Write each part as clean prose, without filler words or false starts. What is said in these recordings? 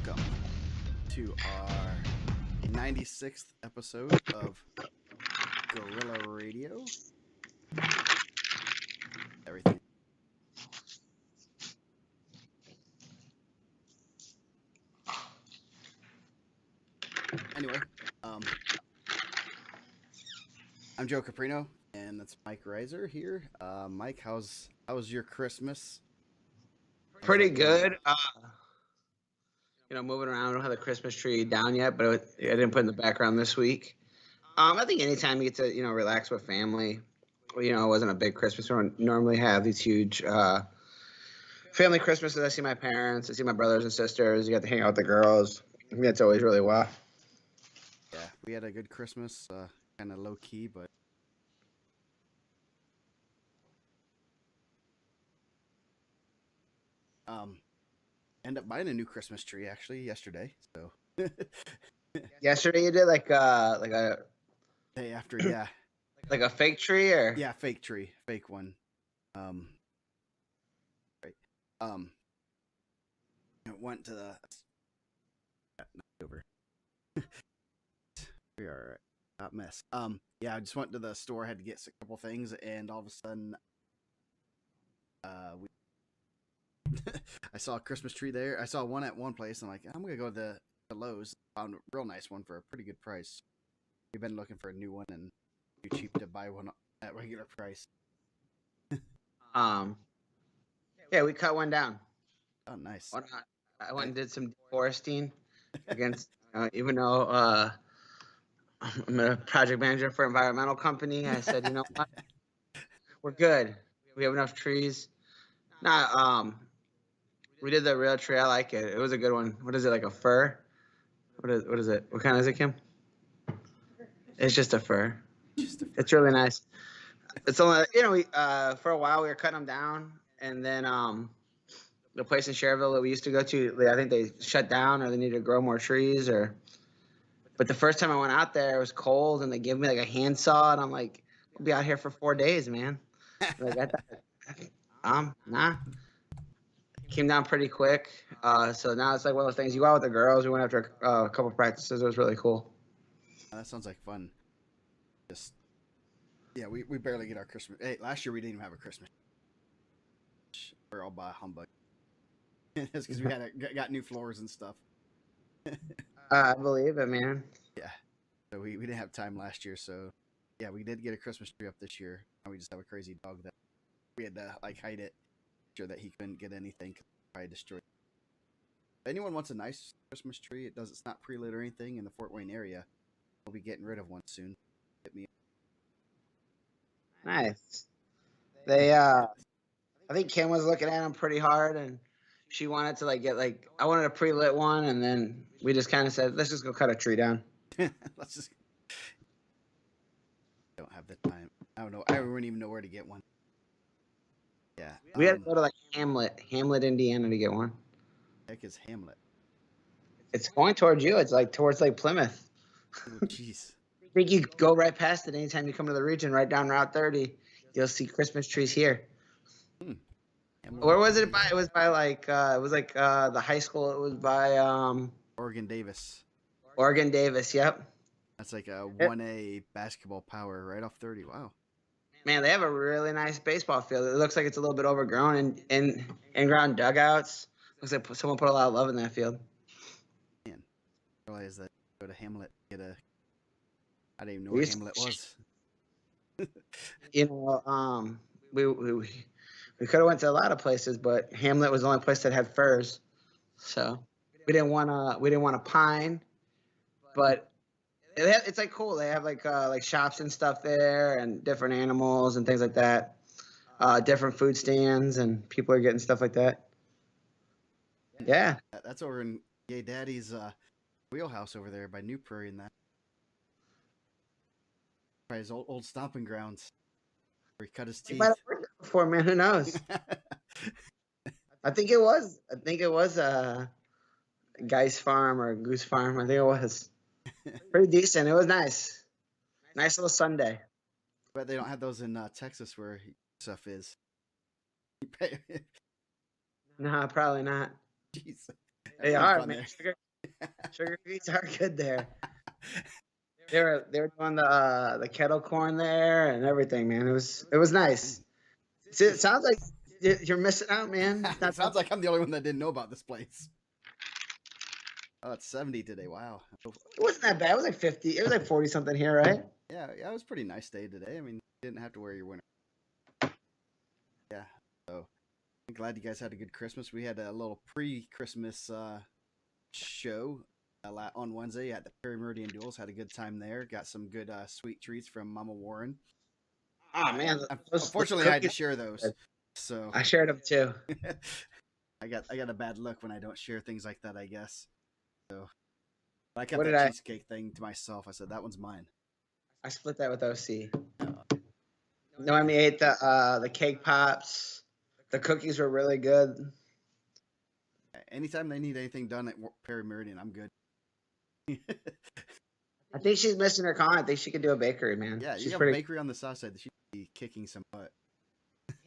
welcome to our 96th episode of Gorila Radio. Everything. Anyway, I'm Joe Caprino, and that's Mike Reiser here. Mike, how was your Christmas? Pretty good. Moving around. I don't have the Christmas tree down yet, but I didn't put it in the background this week. I think anytime you get to, relax with family, it wasn't a big Christmas. We don't normally have these huge family Christmases. I see my parents, I see my brothers and sisters. You got to hang out with the girls. I think that's always really well. Yeah, we had a good Christmas, kind of low key, but ended up buying a new Christmas tree actually yesterday. So Yesterday you did like a day after, yeah. Like a fake tree, or Yeah, fake tree, fake one. Right. It went to the over. We are a hot mess. Yeah, I just went to the store, had to get a couple things, and all of a sudden, I saw a Christmas tree there. I saw one at one place. I'm like, I'm gonna go to the Lowe's. Found a real nice one for a pretty good price. We've been looking for a new one, and too cheap to buy one at regular price. Yeah, we cut one down. Oh, nice. I went and did some deforesting against, even though I'm a project manager for an environmental company. I said, you know what, we're good. We have enough trees. We did the real tree. I like it. It was a good one. What is it, like a fir? What is it? What kind is it, Kim? It's just a fir. It's really nice. It's only, we for a while we were cutting them down, and then the place in Cherville that we used to go to, I think they shut down, or they needed to grow more trees, or. But the first time I went out there, it was cold, and they gave me like a handsaw, and I'm like, we'll be out here for 4 days, man. Like I thought, nah. Came down pretty quick. So now it's like one of those things. You go out with the girls. We went after a couple practices. It was really cool. That sounds like fun. Just yeah, we barely get our Christmas. Hey, last year we didn't even have a Christmas. We're all by humbug. It's because we got new floors and stuff. I believe it, man. Yeah. So we didn't have time last year. So yeah, we did get a Christmas tree up this year. And we just have a crazy dog that we had to like hide it, sure that he couldn't get anything. Probably destroyed. If anyone wants a nice Christmas tree, it's not pre-lit or anything in the Fort Wayne area. We'll be getting rid of one soon. Hit me. Nice. They I think Kim was looking at them pretty hard, and she wanted to get I wanted a pre-lit one, and then we just kind of said, let's just go cut a tree down. Let's just. Don't have the time. I don't know. I wouldn't even know where to get one. Yeah. We had to go to Hamlet, Indiana to get one. Heck is Hamlet? It's going towards you. It's towards Plymouth. Oh, jeez. I think you go right past it anytime you come to the region, right down Route 30. You'll see Christmas trees here. Where was it by? It was by the high school. It was by Oregon Davis. Oregon Davis, yep. That's like a 1A basketball power right off 30. Wow. Man, they have a really nice baseball field. It looks like it's a little bit overgrown, and in-ground dugouts. Looks like someone put a lot of love in that field. Man, I realize that go to Hamlet, I didn't even know where Hamlet was. We could have went to a lot of places, but Hamlet was the only place that had furs. So we didn't want to pine, but it's cool. They have like shops and stuff there, and different animals and things like that. Different food stands, and people are getting stuff like that. Yeah. That's over in Yay Daddy's wheelhouse over there by New Prairie and that. Probably his old stomping grounds where he cut his teeth. He might have worked there before, man. Who knows? I think it was Guy's Farm or Goose Farm. I think it was pretty decent. It was nice. Nice little Sunday. But they don't have those in Texas where stuff is. No, probably not. Jeez. They Everyone's are, gone man. there. Sugar cookies are good there. They were doing the kettle corn there and everything, man. It was nice. See, it sounds like you're missing out, man. It's It not sounds like I'm the only one that didn't know about this place. Oh, it's 70 today. Wow. It wasn't that bad. It was like 50. It was like 40 something here, right? Yeah, it was a pretty nice day today. I mean, you didn't have to wear your winter. Yeah. So I'm glad you guys had a good Christmas. We had a little pre-Christmas show on Wednesday at the Perry Meridian Duels. Had a good time there. Got some good sweet treats from Mama Warren. Oh man, those Unfortunately, I had to cookies. share those. So I shared them too. I got a bad look when I don't share things like that, I guess. So but I kept What did that I? cheesecake thing to myself. I said that one's mine. I split that with OC. Uh, Noemi ate the cake pops. The cookies were really good. anytime they need anything done at Perry Meridian, I'm good. I think she's missing her con. I think she could do a bakery, man. Yeah, you She's have a pretty. bakery on the south side that should be kicking some butt.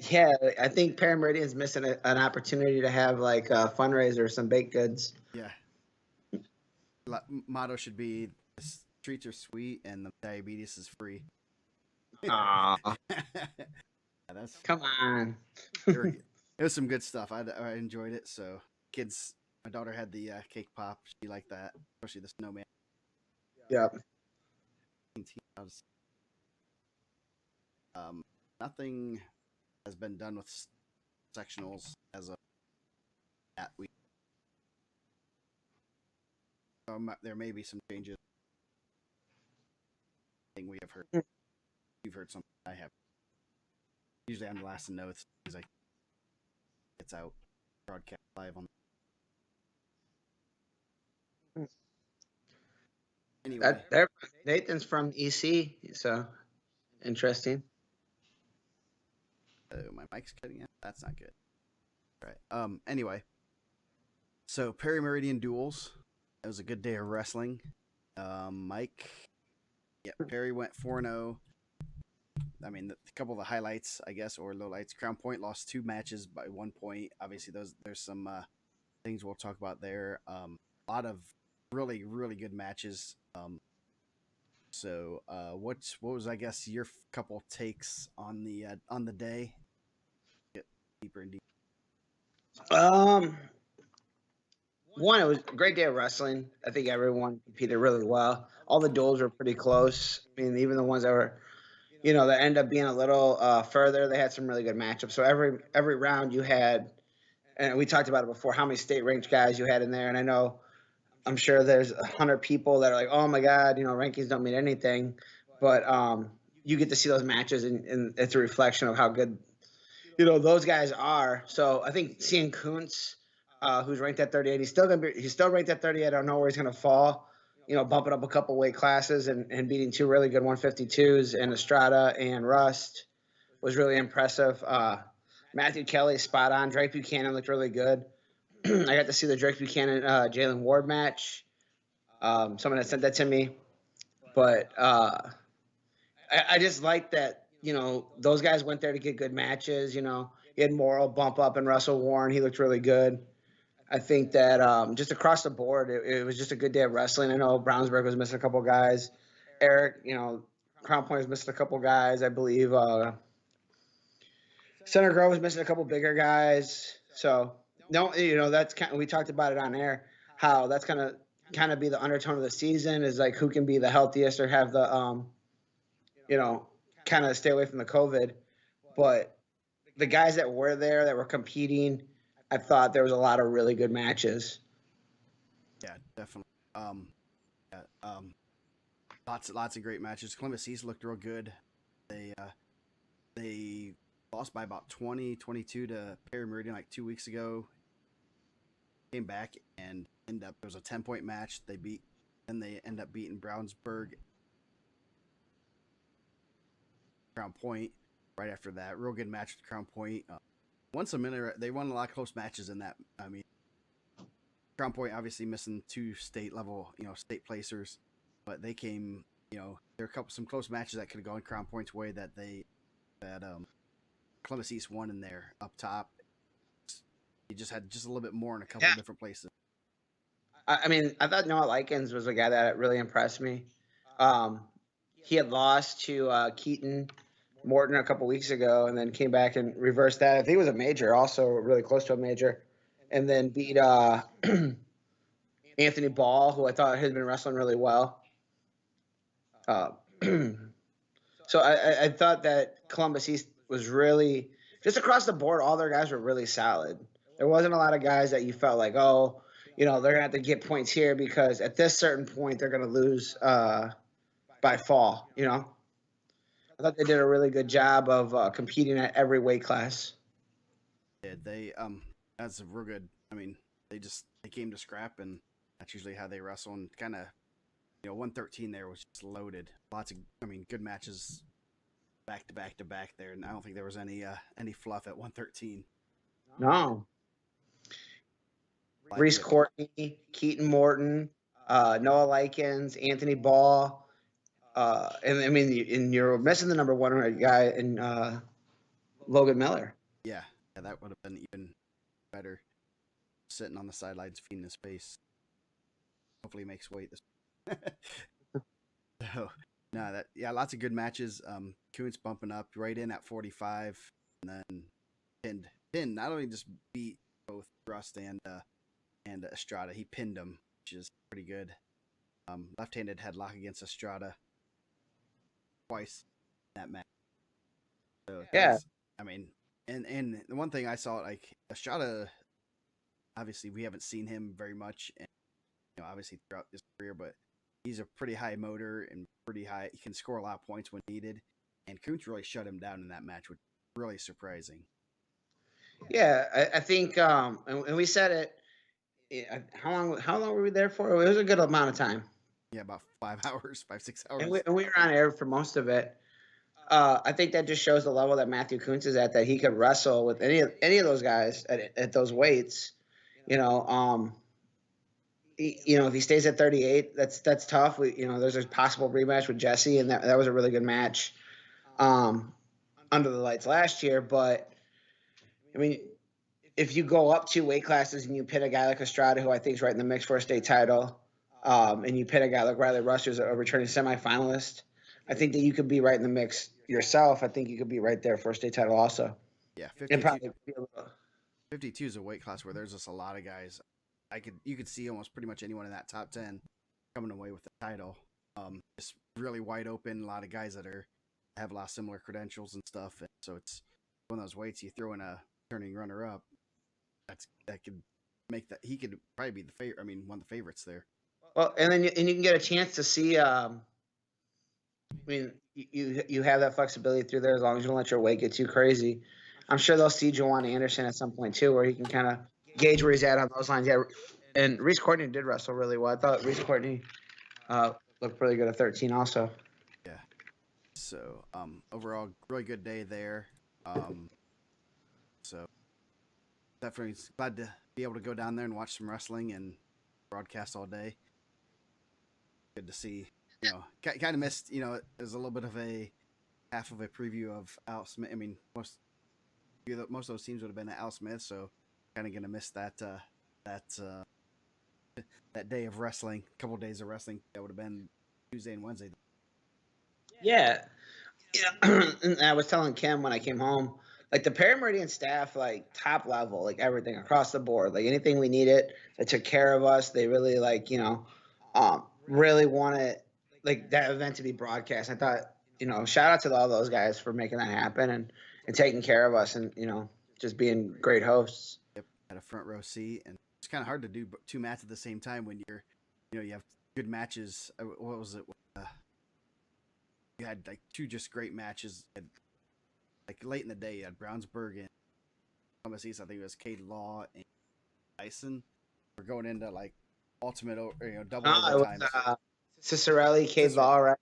Yeah, I think Perry Meridian's missing an opportunity to have like a fundraiser, some baked goods. Yeah. Motto should be the treats are sweet and the diabetes is free. Aw, Yeah, that's come on. it was some good stuff. I enjoyed it. So kids, my daughter had the cake pop. She liked that, especially the snowman. Yep. Nothing has been done with sectionals as of that week. There may be some changes. Thing we have heard. You've heard something. I have. Usually, I'm the last to know. It's like it's out broadcast live on. Anyway, Nathan's from EC, so interesting. my mic's cutting out. That's not good. All right. Anyway, so Perry Meridian Duels. It was a good day of wrestling. Mike. Yeah, Perry went 4-0. I mean, a couple of the highlights, I guess, or lowlights. Crown Point lost 2 matches by 1 point. Obviously, there's some things we'll talk about there. A lot of really, really good matches. So, what was, I guess, your couple takes on the day? Get deeper and deeper. One, it was a great day of wrestling. I think everyone competed really well. All the duels were pretty close. I mean, even the ones that were, that end up being a little further, they had some really good matchups. So every round you had, and we talked about it before, how many state ranked guys you had in there. And I'm sure there's 100 people that are like, oh my God, rankings don't mean anything. But you get to see those matches, and it's a reflection of how good, those guys are. So I think seeing Kuntz, who's ranked at 38, he's still ranked at 38. I don't know where he's going to fall. Bumping up a couple weight classes and beating 2 really good 152s and Estrada and Rust was really impressive. Matthew Kelly, spot on. Drake Buchanan looked really good. I got to see the Drake Buchanan Jalen Ward match. Someone had sent that to me, but I just like that. Those guys went there to get good matches. He had Morrow bump up and Russell Warren. He looked really good. I think that just across the board, it was just a good day of wrestling. I know Brownsburg was missing a couple guys. Eric, Crown Point was missing a couple guys. I believe Center Grove was missing a couple bigger guys. So no, that's we talked about it on air. How that's kind of be the undertone of the season is like who can be the healthiest or have the kind of stay away from the COVID. But the guys that were there that were competing, I thought there was a lot of really good matches. Yeah, definitely. Yeah, lots of great matches. Columbus East looked real good. They lost by about 20-22 to Perry Meridian like 2 weeks ago. Came back and it was a 10-point match. They end up beating Brownsburg, Crown Point right after that. Real good match with Crown Point. They won a lot of close matches in that. I mean, Crown Point obviously missing 2 state state placers, but they came. There are some close matches that could have gone Crown Point's way that Columbus East won in there up top. You just had just a little bit more in a couple of different places. I mean, I thought Noah Likens was a guy that really impressed me. Um, he had lost to Keaton Morton a couple weeks ago, and then came back and reversed that. I think it was a major, also really close to a major, and then beat Anthony Ball, who I thought had been wrestling really well. Uh, so I thought that Columbus East was really just across the board. All their guys were really solid. There wasn't a lot of guys that you felt like, oh, they're gonna have to get points here because at this certain point they're gonna lose by fall. I thought they did a really good job of competing at every weight class. Yeah, that's a real good. I mean, they came to scrap, and that's usually how they wrestle. And kind of 113 there was just loaded. Lots of, I mean, good matches back to back to back there, and I don't think there was any fluff at 113. No, Like Reese Courtney, Keaton Morton, Noah Likens, Anthony Ball, and I mean, and you're missing the number one guy in Logan Miller. yeah, that would have been even better. Sitting on the sidelines, feeding his face. Hopefully, he makes weight this. So, no, lots of good matches. Kuntz bumping up right in at 45, and then pinned. Not only just beat both Rust and Estrada, he pinned him, which is pretty good. Left-handed headlock against Estrada twice in that match. So Yeah, I mean, and the one thing I saw, like Estrada, obviously we haven't seen him very much, and obviously throughout his career, but he's a pretty high motor and pretty high. He can score a lot of points when needed, and Kuntz really shut him down in that match, which was really surprising. yeah. I think, and we said it. How long were we there for? It was a good amount of time, Yeah, about 5 hours, 5 6 hours. and we were on air for most of it. I think that just shows the level that Matthew Kuntz is at, that he could wrestle with any of those guys at those weights. You know, if he stays at 38, that's tough. There's a possible rematch with Jesse, and that was a really good match under the lights last year. But I mean, if you go up 2 weight classes and you pit a guy like Estrada, who I think is right in the mix for a state title, and you pit a guy like Riley Rush, who's a returning semifinalist, I think that you could be right in the mix yourself. I think you could be right there for a state title also, Yeah, and 52. probably be a little. 52 is a weight class where there's just a lot of guys. You could see almost pretty much anyone in that top 10 coming away with the title. It's really wide open. A lot of guys that have a lot of similar credentials and stuff. And so it's one of those weights you throw in a turning runner up. That could make that he could probably be the favorite. I mean, one of the favorites there. Well, and then you can get a chance to see. I mean, you have that flexibility through there as long as you don't let your weight get too crazy. I'm sure they'll see Jawan Anderson at some point too, where he can kind of gauge where he's at on those lines. Yeah, and Reese Courtney did wrestle really well. I thought Reese Courtney looked pretty good at 13 also. Yeah. So overall, really good day there. So definitely glad to be able to go down there and watch some wrestling and broadcast all day. Good to see. Kind of missed. There's a little bit of a half of a preview of Al Smith. I mean, most of those teams would have been at Al Smith, so kind of gonna miss that that day of wrestling. A couple of days of wrestling that would have been Tuesday and Wednesday. Yeah, and I was telling Kim when I came home, like the Parameridian staff, like top level, like everything across the board, like anything we needed, they took care of us. They really really wanted like that event to be broadcast. I thought, shout out to all those guys for making that happen and taking care of us and just being great hosts. Yep, had a front row seat, and it's kind of hard to do two matches at the same time when you have good matches. What was it? You had like two just great matches. Like late in the day, you had Brownsburg and Columbus East. I think it was Cade Law and Tyson. We're going into like ultimate, double overtime. It was Cicerelli, Cade Law, right?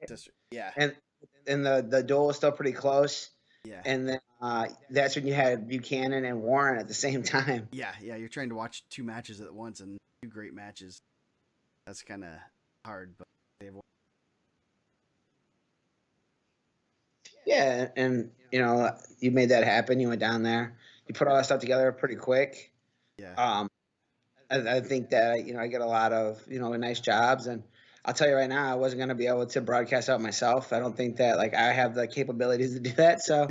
Yeah. And the duel was still pretty close. Yeah. And then that's when you had Buchanan and Warren at the same time. Yeah. You're trying to watch two matches at once and two great matches. That's kind of hard, but they've. Yeah, and you made that happen. You went down there. You put all that stuff together pretty quick. Yeah. I think that I get a lot of nice jobs, and I'll tell you right now, I wasn't going to be able to broadcast out myself. I don't think that like I have the capabilities to do that. So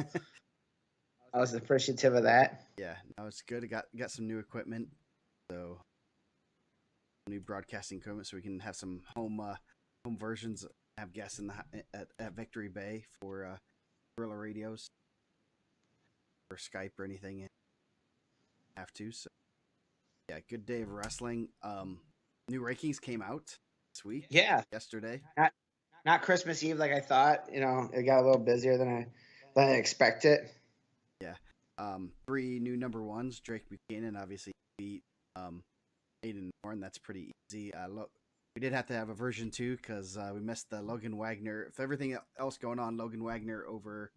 I was appreciative of that. Yeah, no, it's good. I got some new equipment, so new broadcasting equipment, so we can have some home versions. Have guests in at Victory Bay for Gorilla radios or Skype or anything. Have to. So yeah, good day of wrestling. New rankings came out this week. Yeah, Yesterday. not Christmas Eve like I thought. It got a little busier than I expected. Yeah. Three new number ones. Drake Buchanan obviously beat Aiden Warren. That's pretty easy. Look, we did have to have a version 2 because we missed the Logan Wagner. If everything else going on, Logan Wagner over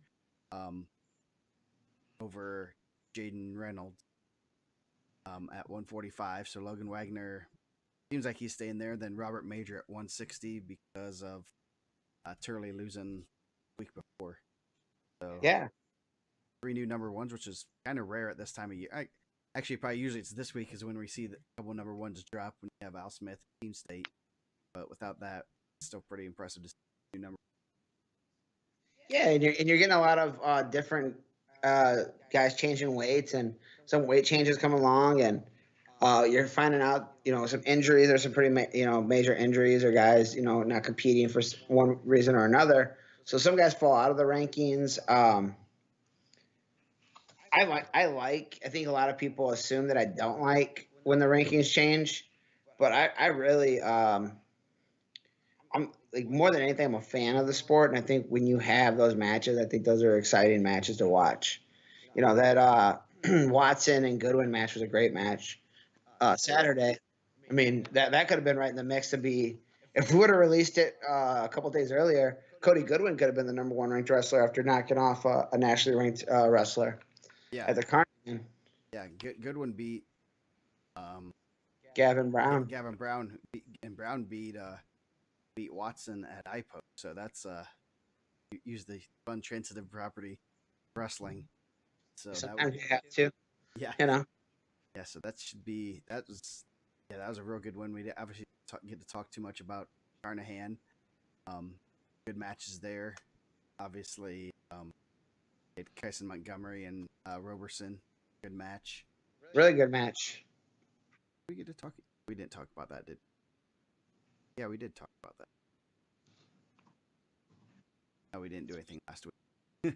Jaden Reynolds at 145. So Logan Wagner seems like he's staying there. Then Robert Major at 160 because of Turley losing the week before. So Yeah. 3 new number ones, which is kind of rare at this time of year. Actually, probably usually it's this week is when we see the couple number ones drop when you have Al Smith, Team State. But without that, it's still pretty impressive to see new number. Yeah, and you're getting a lot of different guys changing weights, and some weight changes come along, and you're finding out some injuries or some pretty major injuries, or guys not competing for one reason or another. So some guys fall out of the rankings. I think a lot of people assume that I don't like when the rankings change, but I really I'm like, more than anything, I'm a fan of the sport, and I think when you have those matches, I think those are exciting matches to watch. That Watson and Goodwin match was a great match. Saturday, I mean that could have been right in the mix to be. If we would have released it a couple days earlier, Cody Goodwin could have been the number one ranked wrestler after knocking off a nationally ranked wrestler Yeah, at the Carnival. yeah. Goodwin beat um, Gavin Brown. Gavin Brown, and Brown beat Watson at IPO. So that's use the fun transitive property wrestling. So Sometimes you have to, yeah, you know. yeah. So that was a real good one. We obviously get to talk too much about Carnahan. Good matches there. Obviously, Kyson Montgomery and Roberson. Good match. Really good match. We get to talk. We didn't talk about that, did? Yeah, we did talk about that. No, we didn't do anything last week.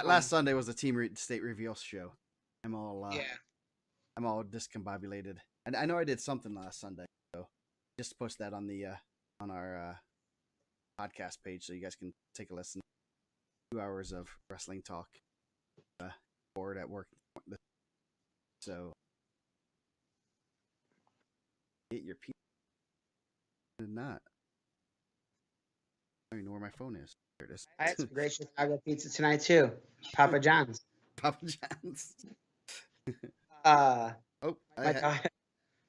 Last Sunday was the Team State reveal show. I'm all discombobulated, and I know I did something last Sunday, so just post that on the on our podcast page so you guys can take a listen. 2 hours of wrestling talk. Bored at work, so get your pizza. Not. I don't even know where my phone is. There it is. I had some great Chicago pizza tonight too. Papa John's. Papa John's. I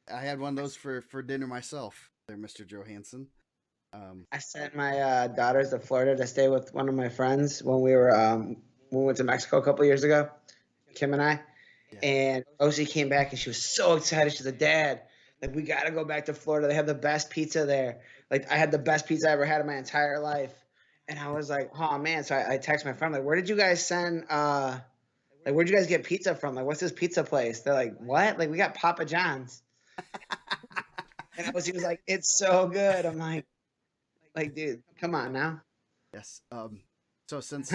had one of those for dinner myself. There, Mr. Johansson. I sent my daughters to Florida to stay with one of my friends when we went to Mexico a couple years ago. Kim and I, and Osi came back and she was so excited. She's like, "Dad, like we got to go back to Florida. They have the best pizza there. Like I had the best pizza I ever had in my entire life." And I was like, "Oh man!" So I text my friend like, "Where did you guys send? Like where'd you guys get pizza from? Like what's this pizza place?" They're like, "What? Like we got Papa John's." And he was like, "It's so good." I'm like, dude, come on now. Yes. So since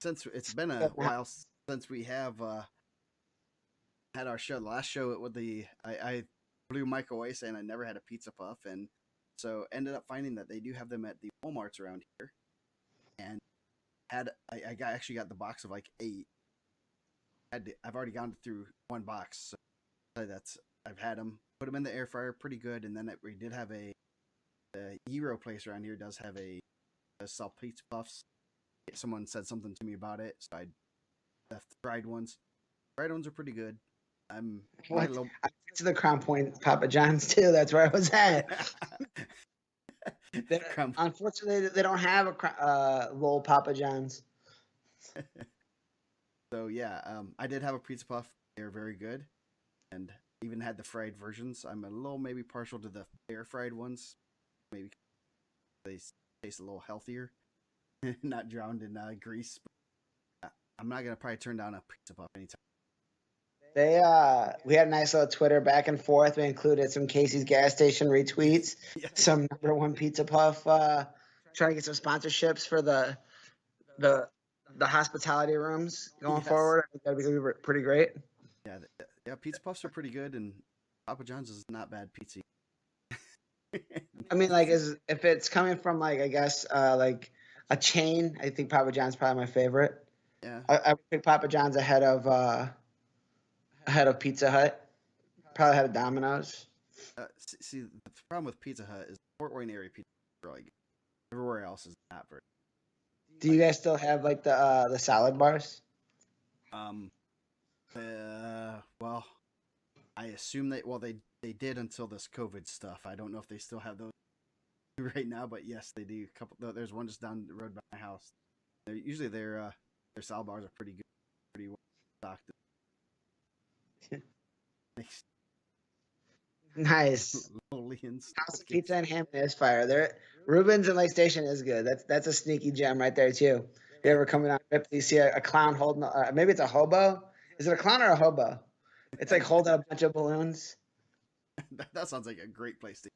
it's been a while since we have had our show. The last show with I blew Mike away saying I never had a pizza puff, and so ended up finding that they do have them at the Walmarts around here, and actually got the box of like 8. I've already gone through one box, so I've had them, put them in the air fryer, pretty good, and then we did have the Euro place around here does have a sell pizza puffs. Someone said something to me about it, so the fried ones. Fried ones are pretty good. I went to the Crown Point Papa John's too. That's where I was at. Unfortunately, they don't have a Lowell Papa John's. So yeah, I did have a pizza puff. They're very good, and even had the fried versions. I'm a little maybe partial to the air fried ones. Maybe they taste a little healthier, not drowned in grease. But I'm not gonna probably turn down a pizza puff anytime. We had a nice little Twitter back and forth. We included some Casey's gas station retweets, Yeah. some number one pizza puff, trying to get some sponsorships for the hospitality rooms going Yes. forward. I think that'd be pretty great. Yeah, yeah. Pizza puffs are pretty good, and Papa John's is not bad pizza. I mean, like, if it's coming from like I guess like a chain, I think Papa John's probably my favorite. Yeah. I would pick Papa John's ahead of Pizza Hut. Probably ahead of Domino's. See, the problem with Pizza Hut is the Fort Wayne area pizza is really good. Everywhere else is not very. Do you guys still have like the salad bars? Um. Well, I assume they did until this COVID stuff. I don't know if they still have those right now, but yes, they do. There's one just down the road by my house. Usually their salad bars are pretty good, pretty well stocked. Nice. House of Pizza and Ham is fire. There, Rubens and Lake Station is good. That's a sneaky gem right there too. If you ever coming on trip, you see a clown holding, maybe it's a hobo. Is it a clown or a hobo? It's like holding a bunch of balloons. That sounds like a great place to.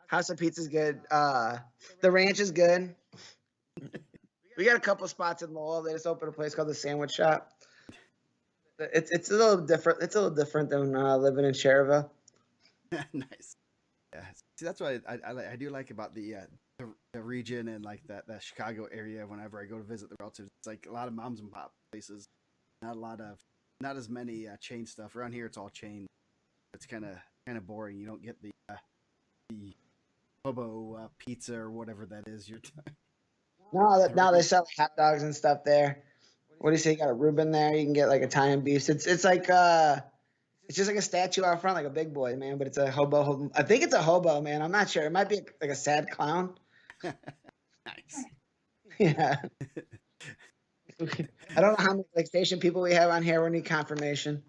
House of Pizza is good. The Ranch is good. We got a couple spots in Lowell. They just opened a place called the Sandwich Shop. It's a little different. It's a little different than living in Cherville. Nice. Yeah. See, that's what I do like about the region and like that Chicago area. Whenever I go to visit the relatives, it's like a lot of moms and pop places. Not as many chain stuff around here. It's all chain. It's kind of boring. You don't get the hobo pizza or whatever that is. No, they sell hot dogs and stuff there. What do you say? You got a Reuben there. You can get like Italian beef. It's like it's just like a statue out front, like a big boy, man. But it's a hobo. I think it's a hobo, man. I'm not sure. It might be like a sad clown. Nice. Yeah. I don't know how many like station people we have on here. We need confirmation.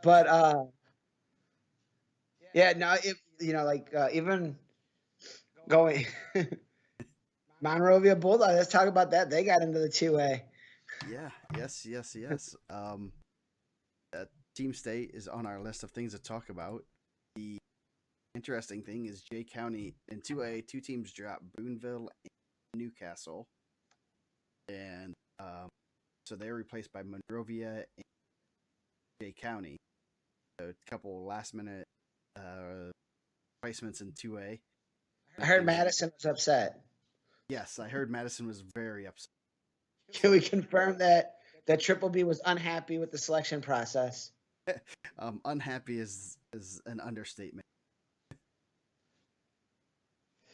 But yeah, no, like even going Monrovia Bulldogs. Let's talk about that. They got into the 2A. Yeah. Yes. Team State is on our list of things to talk about. The interesting thing is Jay County in 2A, two teams dropped, Boonville and Newcastle, and so they're replaced by Monrovia and Jay County. So a couple last minute placements in 2A. I heard Madison was upset. Yes, I heard Madison was very upset. Can we confirm that Triple B was unhappy with the selection process? Unhappy is an understatement.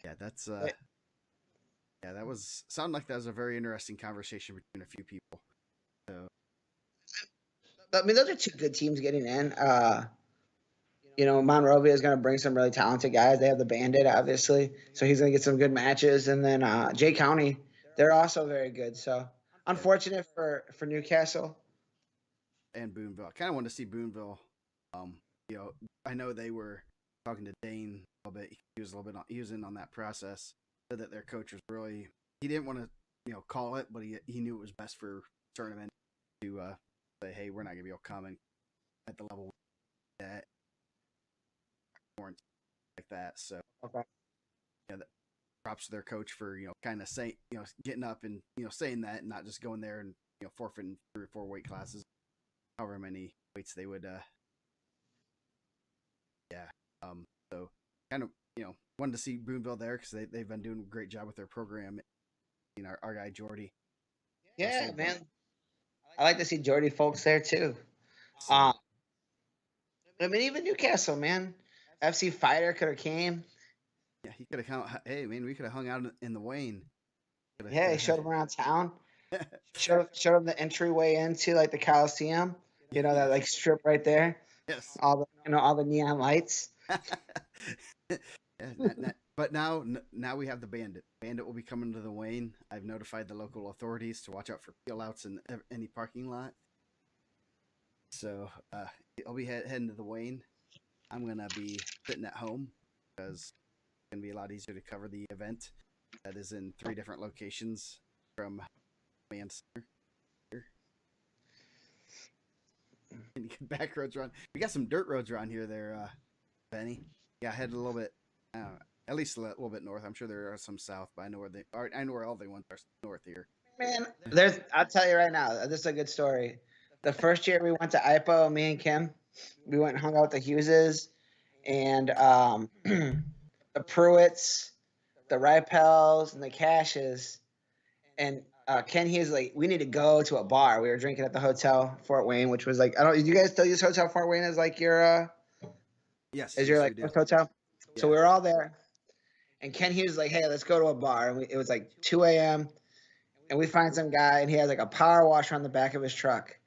Yeah, that's yeah, that was sounded like that was a very interesting conversation between a few people. So, I mean, those are two good teams getting in. Monrovia is going to bring some really talented guys. They have the Bandit, obviously, so he's going to get some good matches. And then Jay County, they're also very good. So unfortunate for Newcastle and Boonville. I kind of wanted to see Boonville. I know they were talking to Dane a little bit. He was in on that process. Said that their coach was really, he didn't want to call it, but he knew it was best for tournament to say, hey, we're not going to be able to come and at the level that weren't like that. So okay. Props to their coach for kind of saying getting up and saying that and not just going there and forfeiting 3 or 4 weight classes, however many weights they would so kind of wanted to see Boonville there because they've been doing a great job with their program. Our guy Jordy. Yeah, man. I like to see Jordy folks there too. So, I mean, even Newcastle, man. FC Fighter could have came. Yeah, he could have come. Hey, man, we could have hung out in the Wayne. Yeah, he showed him around town. showed him the entryway into like the Coliseum. That like strip right there. Yes. All the neon lights. Yeah, But now we have the Bandit. Bandit will be coming to the Wayne. I've notified the local authorities to watch out for peel outs in any parking lot. So I'll be heading to the Wayne. I'm gonna be sitting at home because it's gonna be a lot easier to cover the event. That is in 3 different locations from Man Center. And back roads around. We got some dirt roads around here. There, Benny. Yeah, head a little bit. At least a little bit north. I'm sure there are some south, but I know where they are. I know where all the ones are north here. Man, I'll tell you right now, this is a good story. The first year we went to IPO, me and Kim, we went and hung out with the Hugheses and the Pruitts, the Ripels, and the Cashes. And Ken Hughes like, we need to go to a bar. We were drinking at the Hotel Fort Wayne, which was like, I don't. Do you guys still use Hotel Fort Wayne as like your Yes, as your yes, like we do. first hotel? So Yeah. we were all there, and Ken Hughes was like, hey, let's go to a bar. And it was like 2 a.m. and we find some guy, and he has like a power washer on the back of his truck,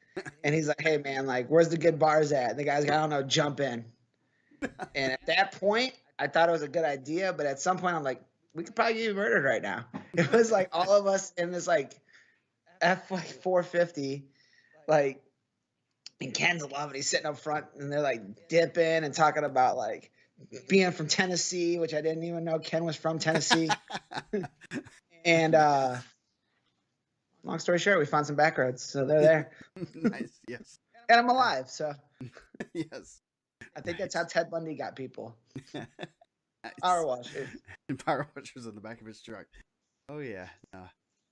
and he's like, hey man, like where's the good bars at? And the guy's like, I don't know, jump in. And at that point, I thought it was a good idea, but at some point, I'm like, we could probably get murdered right now. It was like all of us in this like F like 450, like, and Ken's loving. He's sitting up front, and they're like dipping and talking about like being from Tennessee, which I didn't even know Ken was from Tennessee. And long story short, we found some back roads, so they're there, Nice. Yes. and I'm alive. So Yes. I think that's Nice. how Ted Bundy got people. Nice. Power washers. Power washers on the back of his truck. Oh yeah.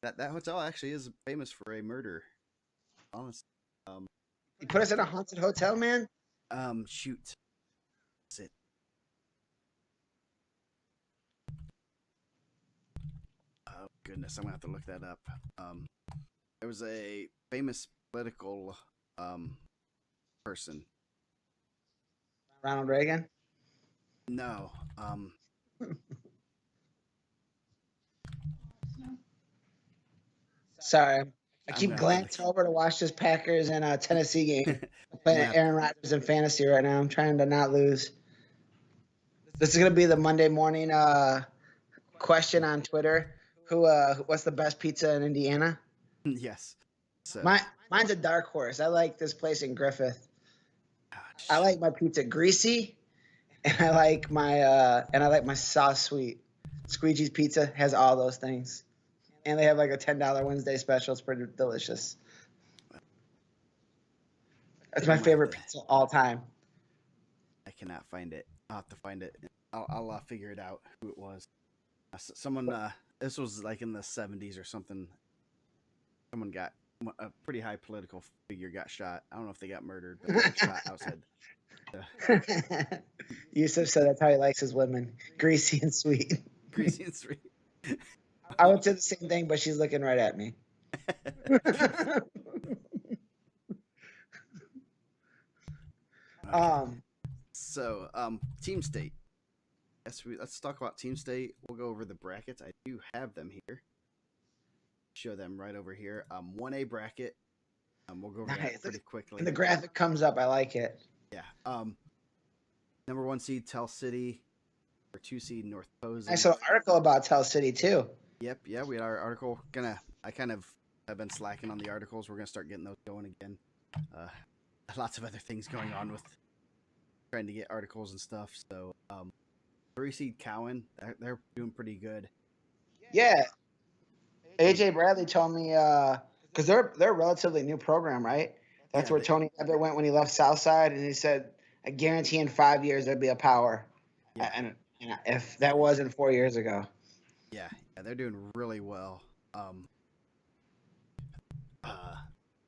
That hotel actually is famous for a murder. Honestly. He put us in a haunted hotel, man. Shoot. Sit. Oh goodness, I'm gonna have to look that up. There was a famous political person. Ronald Reagan. No. Sorry, I I'm keep gonna have to glancing over to watch this Packers and Tennessee game. I'm I'm playing gonna have Aaron Rodgers in fantasy right now. I'm trying to not lose. This is gonna be the Monday morning question on Twitter. What's the best pizza in Indiana? yes. So Mine's a dark horse. I like this place in Griffith. I shoot. like my pizza greasy, and I like my sauce sweet. Squeegee's Pizza has all those things, and they have like a $10 Wednesday special. It's pretty delicious. That's my I'm gonna have favorite to. pizza all time. I cannot find it. I'll have to find it. I'll figure it out who it was. Someone. This was like in the 70s or something. Someone got a pretty high political figure got shot. I don't know if they got murdered, but they got shot outside. Yusuf said that's how he likes his women, greasy and sweet. Greasy and sweet. I would say the same thing, but she's looking right at me. Okay. So, team state. Let's talk about team state. We'll go over the brackets. I do have them here. Show them right over here. 1A bracket. We'll go over Nice. that pretty quickly. And the graphic comes up. I like it. Yeah. Number 1 seed Tell City. Number 2 seed North Posey. I saw an article about Tell City too. Yep. Yeah, we had our article. I kind of have been slacking on the articles. We're gonna start getting those going again. Lots of other things going on with trying to get articles and stuff. So, 3 seed Cowan. They're doing pretty good. Yeah, AJ Bradley told me because they're a relatively new program, right? That's Yeah, where Tony Abbott went when he left Southside, and he said, "I guarantee in 5 years there'll be a power." Yeah. And if that wasn't 4 years ago, Yeah, they're doing really well.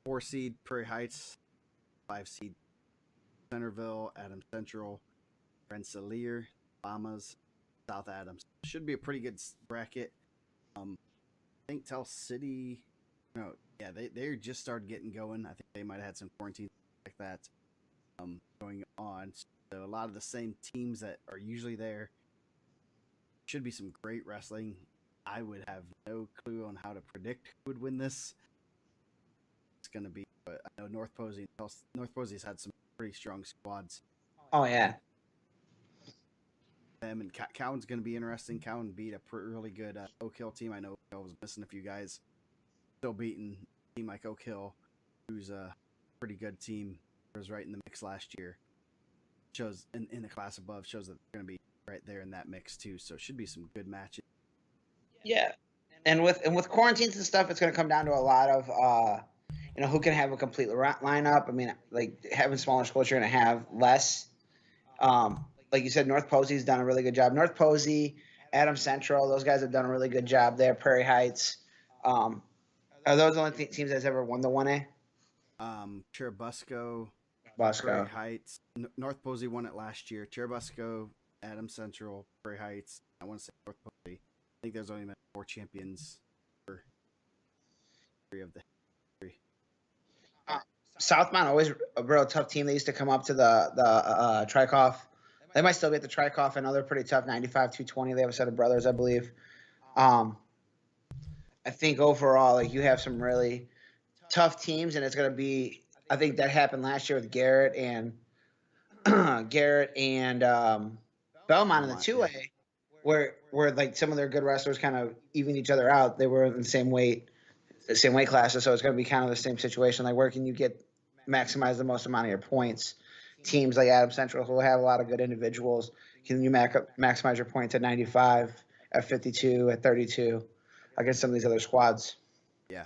4 seed Prairie Heights, 5 seed Centerville, Adams Central, Rensselaer, Bahamas, South Adams. Should be a pretty good bracket. I think Tell City, no, yeah, they just started getting going. I think they might have had some quarantine like that going on. So a lot of the same teams that are usually there. Should be some great wrestling. I would have no clue on how to predict who would win this. It's going to be, but I know North Posey's had some pretty strong squads. oh yeah, them and Cowan's going to be interesting. Cowan beat a really good Oak Hill team. I know I was missing a few guys. Still beating a team like Oak Hill, who's a pretty good team. Was right in the mix last year. Shows in the class above shows that they're going to be right there in that mix too. So it should be some good matches. Yeah, and with quarantines and stuff, it's going to come down to a lot of who can have a complete lineup. I mean, like having smaller schools, you're going to have less. Like you said, North Posey's done a really good job. North Posey, Adams Central, those guys have done a really good job there. Prairie Heights. Are those the only teams that's ever won the 1A? Churubusco, Prairie Bosco. Heights, North Posey won it last year. Churubusco, Adams Central, Prairie Heights. I want to say North Posey. I think there's only been 4 champions for 3 of the 3. Southmont always a real tough team. They used to come up to the Trikoff. They might still be at the Trikoff. I know they're pretty tough. 95, 220. They have a set of brothers, I believe. I think overall, like you have some really tough teams, and it's going to be. I think that happened last year with Garrett and Belmont in the 2A, Yeah. where like some of their good wrestlers kind of even each other out. They were in the same weight classes, so it's going to be kind of the same situation. Like where can you maximize the most amount of your points? Teams like Adam Central, who will have a lot of good individuals, can you maximize your points at 95, at 52, at 32 against some of these other squads? Yeah.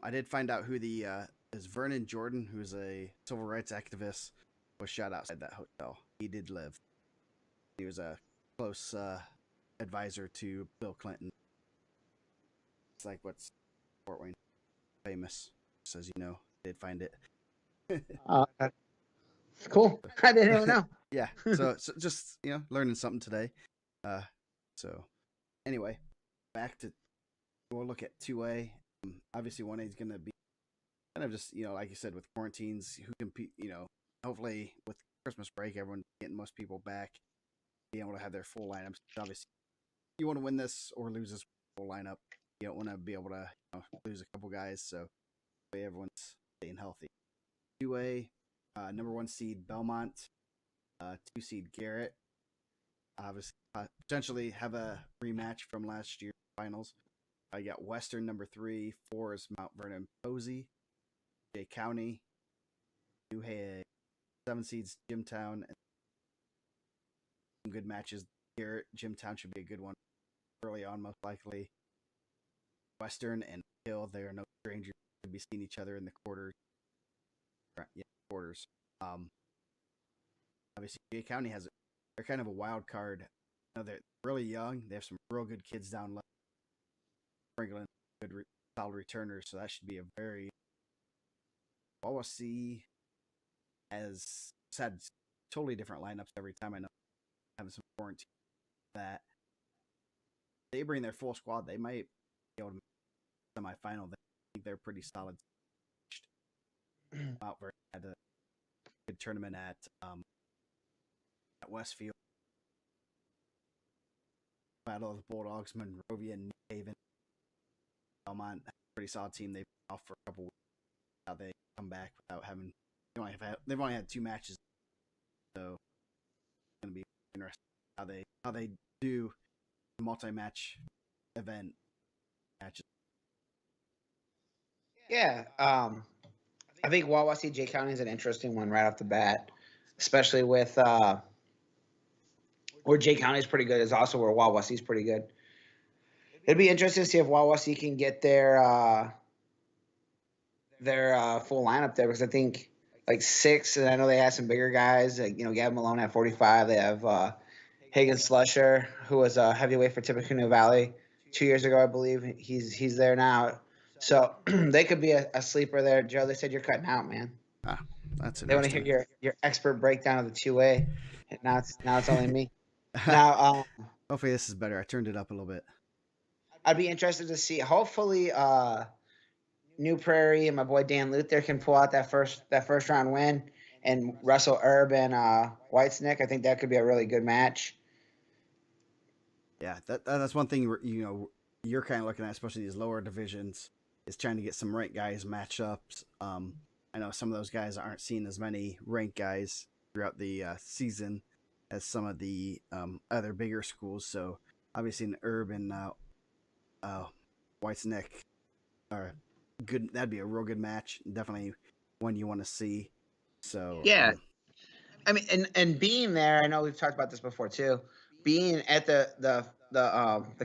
I did find out who the is Vernon Jordan, who's a civil rights activist, was shot outside that hotel. He did live. He was a close advisor to Bill Clinton. It's like what's Fort Wayne famous, as you know. Did find it. Cool. I didn't even know. Yeah. So just learning something today. So anyway, back to we'll look at 2A. Obviously 1A is going to be kind of just like you said with quarantines, who compete. Hopefully with Christmas break, everyone getting most people back, being able to have their full lineups. Obviously, you want to win this or lose this full lineup. You don't want to be able to lose a couple guys. So everyone's staying healthy. 2A, number 1 seed Belmont, 2 seed Garrett. Obviously, potentially have a rematch from last year's finals. I got Western number 3, 4 is Mount Vernon Posey, Jay County, New Hay, 7 seeds Jimtown, and some good matches. Garrett, Jimtown should be a good one early on, most likely. Western and Hill, they are no strangers to be seeing each other in the quarters. Yeah, quarters. Obviously, Jay County they're kind of a wild card. They're really young. They have some real good kids down low. Franklin, good solid returners, so that should be a very. Wawasee has had totally different lineups every time. I know having some quarantine that they bring their full squad, they might be able to make semifinal. I think they're pretty solid. Out very had a good tournament at Westfield. Battle of the Bulldogs, Monrovia, and New Haven. Belmont, pretty solid team. They've been off for a couple weeks. How they come back without having they've only had 2 matches, so it's gonna be interesting how they do a multi-match event matches. Yeah. I think Wawasee Jay County is an interesting one right off the bat, especially with where Jay County is pretty good is also where Wawasee is pretty good. It'd be interesting to see if Wawasee can get their full lineup there because I think like 6, and I know they have some bigger guys. Like, Gavin Malone at 45. They have Hagen Slusher, who was a heavyweight for Tippecanoe Valley 2 years ago, I believe. He's there now. So they could be a sleeper there. Joe, they said you're cutting out, man. That's interesting. They want to hear your expert breakdown of the 2A. Now it's only me. Now, hopefully this is better. I turned it up a little bit. I'd be interested to see. Hopefully, New Prairie and my boy Dan Luther can pull out that first round win and Russell Erb and Whitesnick. I think that could be a really good match. Yeah, that's one thing you're kind of looking at, especially these lower divisions, is trying to get some ranked guys matchups. I know some of those guys aren't seeing as many ranked guys throughout the season as some of the other bigger schools. So obviously, an urban uh, White's Neck are good. That'd be a real good match. Definitely one you want to see. So Yeah, I mean, and being there, I know we've talked about this before too. Being at the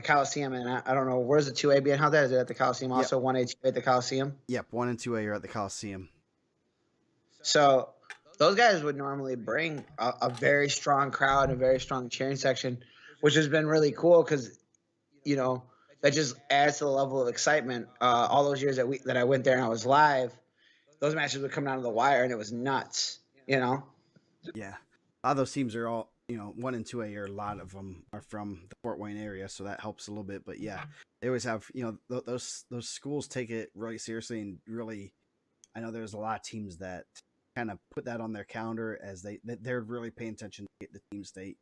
Coliseum, and I don't know where's the 2A being held at. Is it at the Coliseum? yep, Also, 1A 2A at the Coliseum. yep. 1 and 2A are at the Coliseum. So those guys would normally bring a very strong crowd, a very strong cheering section, which has been really cool because you know that just adds to the level of excitement. All those years that I went there and I was live, those matches would come down to the wire and it was nuts. You know. Yeah, a lot of those teams are all 1 and 2A. Are a lot of them are from the Fort Wayne area, so that helps a little bit. But yeah, they always have those schools take it really seriously and really. I know there's a lot of teams that kind of put that on their calendar as they're really paying attention to get the team state,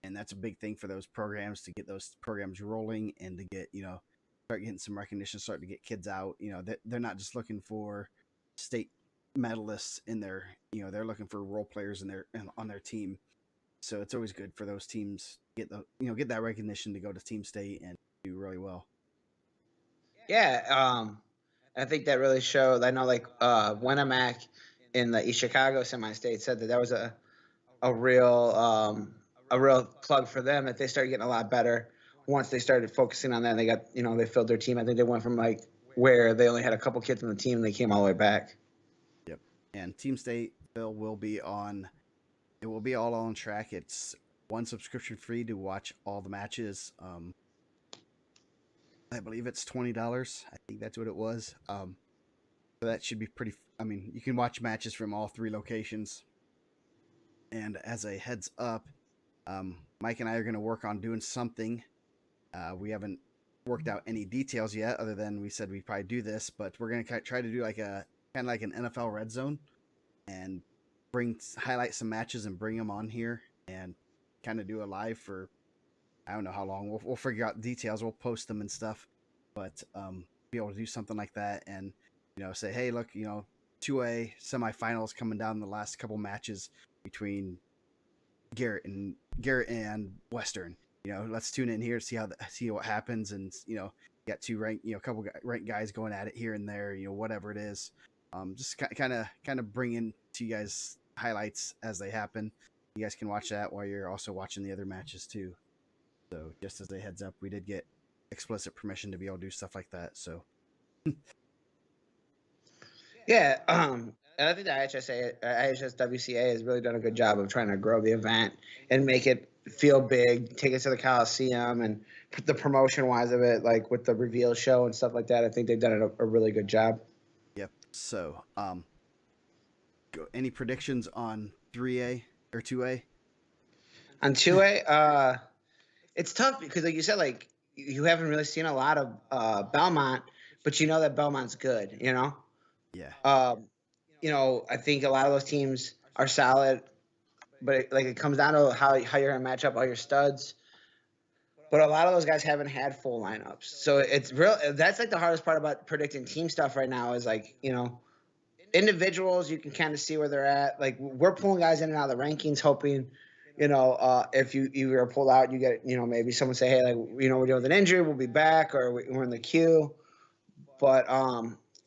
and that's a big thing for those programs to get those programs rolling and to get start getting some recognition, start to get kids out. They're not just looking for state medalists in their they're looking for role players on their team. So it's always good for those teams to get get that recognition to go to team state and do really well. Yeah, I think that really showed. I know, like Winamac in the East Chicago semi-state said that was a real a real plug for them. That they started getting a lot better once they started focusing on that. And they got they filled their team. I think they went from like where they only had a couple kids on the team, and they came all the way back. Yep. And team state Bill will be on. It will be all on track. It's one subscription free to watch all the matches. I believe it's $20. I think that's what it was. So that should be pretty. I mean, you can watch matches from all three locations. And as a heads up, Mike and I are going to work on doing something. We haven't worked out any details yet, other than we said we'd probably do this, but we're going to try to do like a kind of like an NFL red zone and highlight some matches and bring them on here and kind of do a live for I don't know how long. We'll figure out the details. We'll post them and stuff, but be able to do something like that and say, hey, look, 2A semifinals coming down the last couple matches between Garrett and Western. Let's tune in here, see what happens, and got two couple ranked guys going at it here and there. Whatever it is, just kind of bringing to you guys highlights as they happen. You guys can watch that while you're also watching the other matches too. So just as a heads up, we did get explicit permission to be able to do stuff like that. So Yeah, and I think the IHSWCA has really done a good job of trying to grow the event and make it feel big, take it to the Coliseum, and put the promotion wise of it, like with the reveal show and stuff like that. I think they've done a really good job. yep. So any predictions on 3A or 2A? On 2A, it's tough because, like you said, like you haven't really seen a lot of Belmont, but you know that Belmont's good. Yeah. Um, I think a lot of those teams are solid, but it comes down to how you're gonna match up all your studs. But a lot of those guys haven't had full lineups, so it's real. That's like the hardest part about predicting team stuff right now is like individuals you can kind of see where they're at. Like we're pulling guys in and out of the rankings, hoping if you were pulled out, you get maybe someone say, hey, like we're dealing with an injury, we'll be back, or we're in the queue. But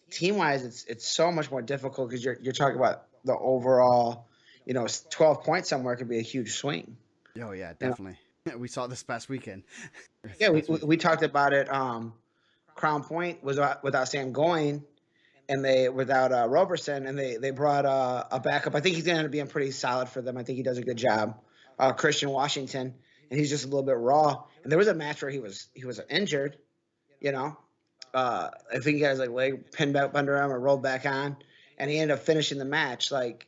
team wise, it's so much more difficult because you're talking about the overall, 12 points somewhere could be a huge swing. Oh yeah, You know? definitely. We saw this past weekend. Yeah, we talked about it. Crown Point was without Sam Goin, and they without Roberson, and they brought a backup. I think he's going to be pretty solid for them. I think he does a good job. Christian Washington, and he's just a little bit raw. And there was a match where he was injured. I think he got his leg pinned back under him or rolled back on, and he ended up finishing the match. Like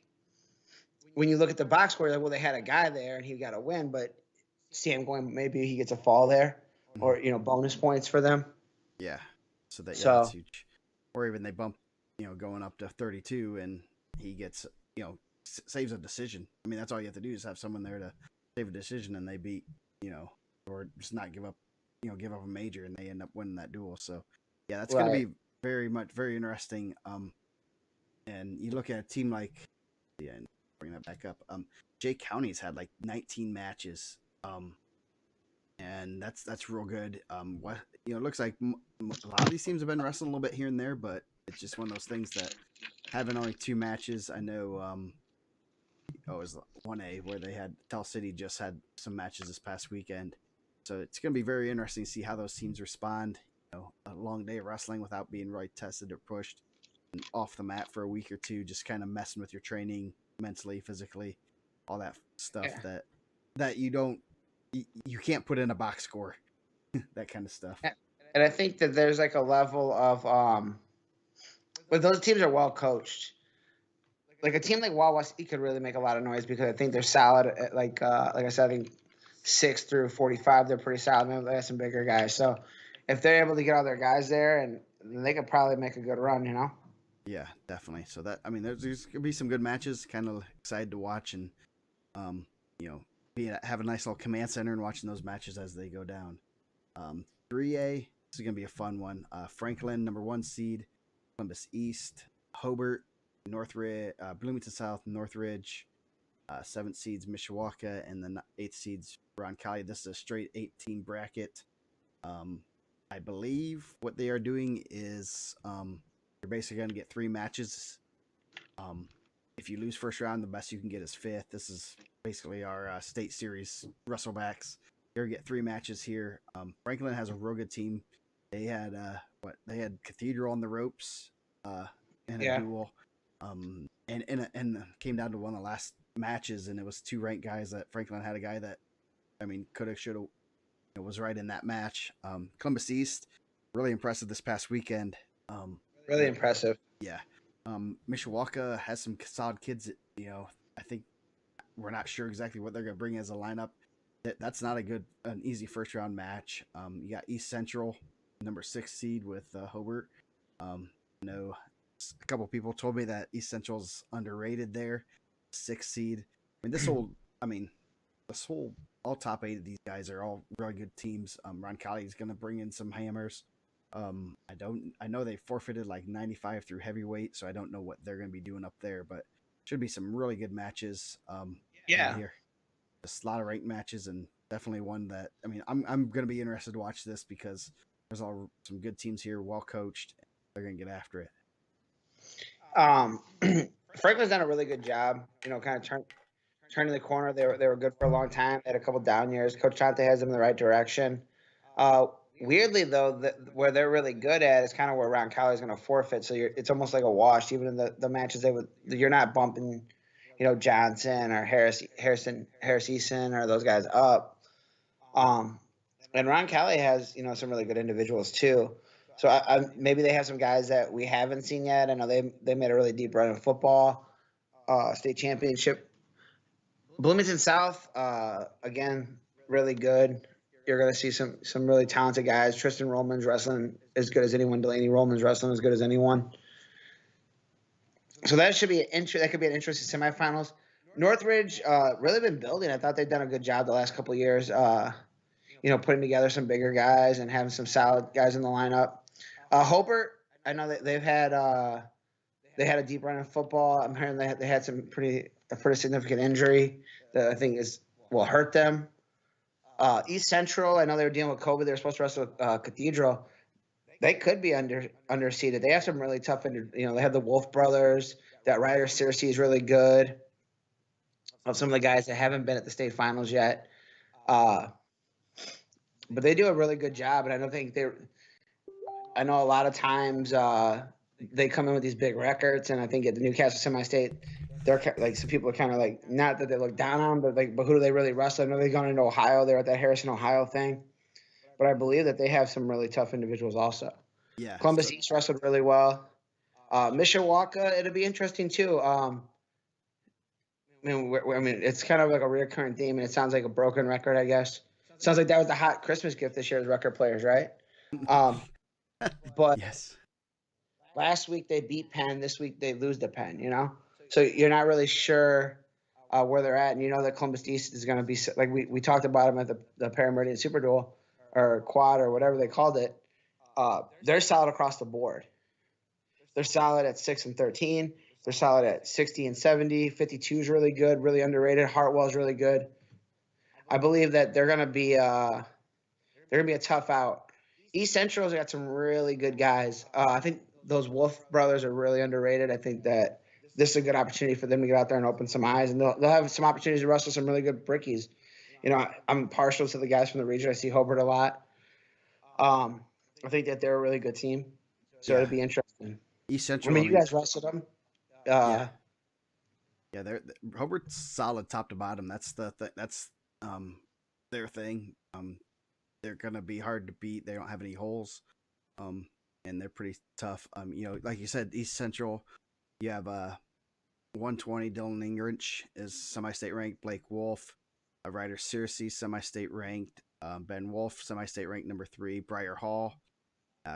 when you look at the box score, well, they had a guy there and he got a win, but Sam going maybe he gets a fall there, or bonus points for them. Yeah. So that's So huge. Or even they bump, going up to 32, and he gets, saves a decision. I mean, that's all you have to do is have someone there to save a decision, and they beat, or just not give up, give up a major, and they end up winning that duel. So yeah, that's going to be very interesting. And you look at a team like, yeah, and bring that back up. Jay County's had like 19 matches. And that's real good. What it looks like a lot of these teams have been wrestling a little bit here and there, but it's just one of those things that having only 2 matches. I know. It was 1A where they had Tell City just had some matches this past weekend, so it's going to be very interesting to see how those teams respond. A long day of wrestling without being really tested or pushed, and off the mat for a week or two, just kind of messing with your training mentally, physically, all that stuff that you can't put in a box score, that kind of stuff. And I think that there's like a level of but those teams are well coached. Like a team like Wawasee could really make a lot of noise because I think they're solid. Like I said, I think 6 through 45, they're pretty solid. Maybe they have some bigger guys. So if they're able to get all their guys there, and they could probably make a good run, Yeah, definitely. So there's gonna be some good matches. Kind of excited to watch, and have a nice little command center and watching those matches as they go down. 3A, this is gonna be a fun one. Franklin, number 1 seed, Columbus East, Hobart, Northridge, Bloomington South, Northridge, 7th seeds Mishawaka, and then 8th seeds Roncalli. This is a straight 18 bracket. I believe what they are doing is you're basically going to get 3 matches. If you lose first round, the best you can get is 5th. This is basically our state series wrestlebacks. You're going to get 3 matches here. Franklin has a real good team. They had they had Cathedral on the ropes in a duel. And came down to one of the last matches, and it was 2 ranked guys that Franklin had a guy that, could have, should have, was right in that match. Columbus East, really impressive this past weekend. really impressive. Yeah. Mishawaka has some solid kids. I think we're not sure exactly what they're going to bring as a lineup. That's not an easy first round match. You got East Central, number 6 seed with Hobart. A couple people told me that East Central's underrated there, 6 seed. This whole all top 8 of these guys are all really good teams. Roncalli is going to bring in some hammers. I know they forfeited like 95 through heavyweight, so I don't know what they're going to be doing up there, but should be some really good matches. Here, just a lot of ranked matches, and definitely one that I'm going to be interested to watch this because there's some good teams here, well coached. They're going to get after it. Franklin's done a really good job, kind of turning the corner. They were good for a long time. They had a couple down years. Coach Chante has them in the right direction. Weirdly, though, where they're really good at is kind of where Roncalli is going to forfeit. So it's almost like a wash. Even in the matches you're not bumping, Johnson or Harris Eason or those guys up. And Roncalli has some really good individuals too. So maybe they have some guys that we haven't seen yet. I know they made a really deep run in football, state championship. Bloomington South, again, really good. You're going to see some really talented guys. Tristan Roman's wrestling as good as anyone. Delaney Roman's wrestling as good as anyone. So that could be an interesting semifinals. Northridge really been building. I thought they've done a good job the last couple of years. Putting together some bigger guys and having some solid guys in the lineup. Hobart, I know that they had a deep run in football. I'm hearing they had a pretty significant injury that I think will hurt them. East Central, I know they were dealing with COVID. They were supposed to wrestle with Cathedral. They could be underseeded. They have some really tough. They have the Wolf brothers. That Ryder Searcy is really good. Of some of the guys that haven't been at the state finals yet. But they do a really good job, and I know a lot of times they come in with these big records, and I think at the Newcastle semi-state, they're like some people are kind of like, not that they look down on them, but who do they really wrestle? I know they've gone into Ohio. They're at that Harrison, Ohio thing, but I believe that they have some really tough individuals also. Yeah, Columbus East wrestled really well. Mishawaka, it'll be interesting too. It's kind of like a recurring theme, and it sounds like a broken record, I guess. Sounds like that was the hot Christmas gift this year's record players, right? But yes. Last week they beat Penn. This week they lose to Penn, So you're not really sure where they're at. And that Columbus East is going to be – like we talked about them at the Parameridian Super Duel or Quad or whatever they called it. They're solid across the board. They're solid at 6 and 13. They're solid at 60 and 70. 52 is really good, really underrated. Hartwell's really good. I believe that they're gonna be a tough out. East Central's got some really good guys. I think those Wolf brothers are really underrated. I think that this is a good opportunity for them to get out there and open some eyes, and they'll have some opportunities to wrestle some really good brickies. You know, I'm partial to the guys from the region. I see Hobart a lot. I think that they're a really good team, so Yeah, it'll be interesting. East I Central. I mean, you mean, guys wrestled them. yeah, yeah. They're Hobart's solid top to bottom. That's their thing. They're gonna be hard to beat. They don't have any holes. Um, and they're pretty tough. You know, like you said, East Central. You have 120. Dylan Ingrich is semi-state ranked. Blake Wolf, Ryder Searcy, semi-state ranked. Ben Wolf, semi-state ranked number 3. Briar Hall,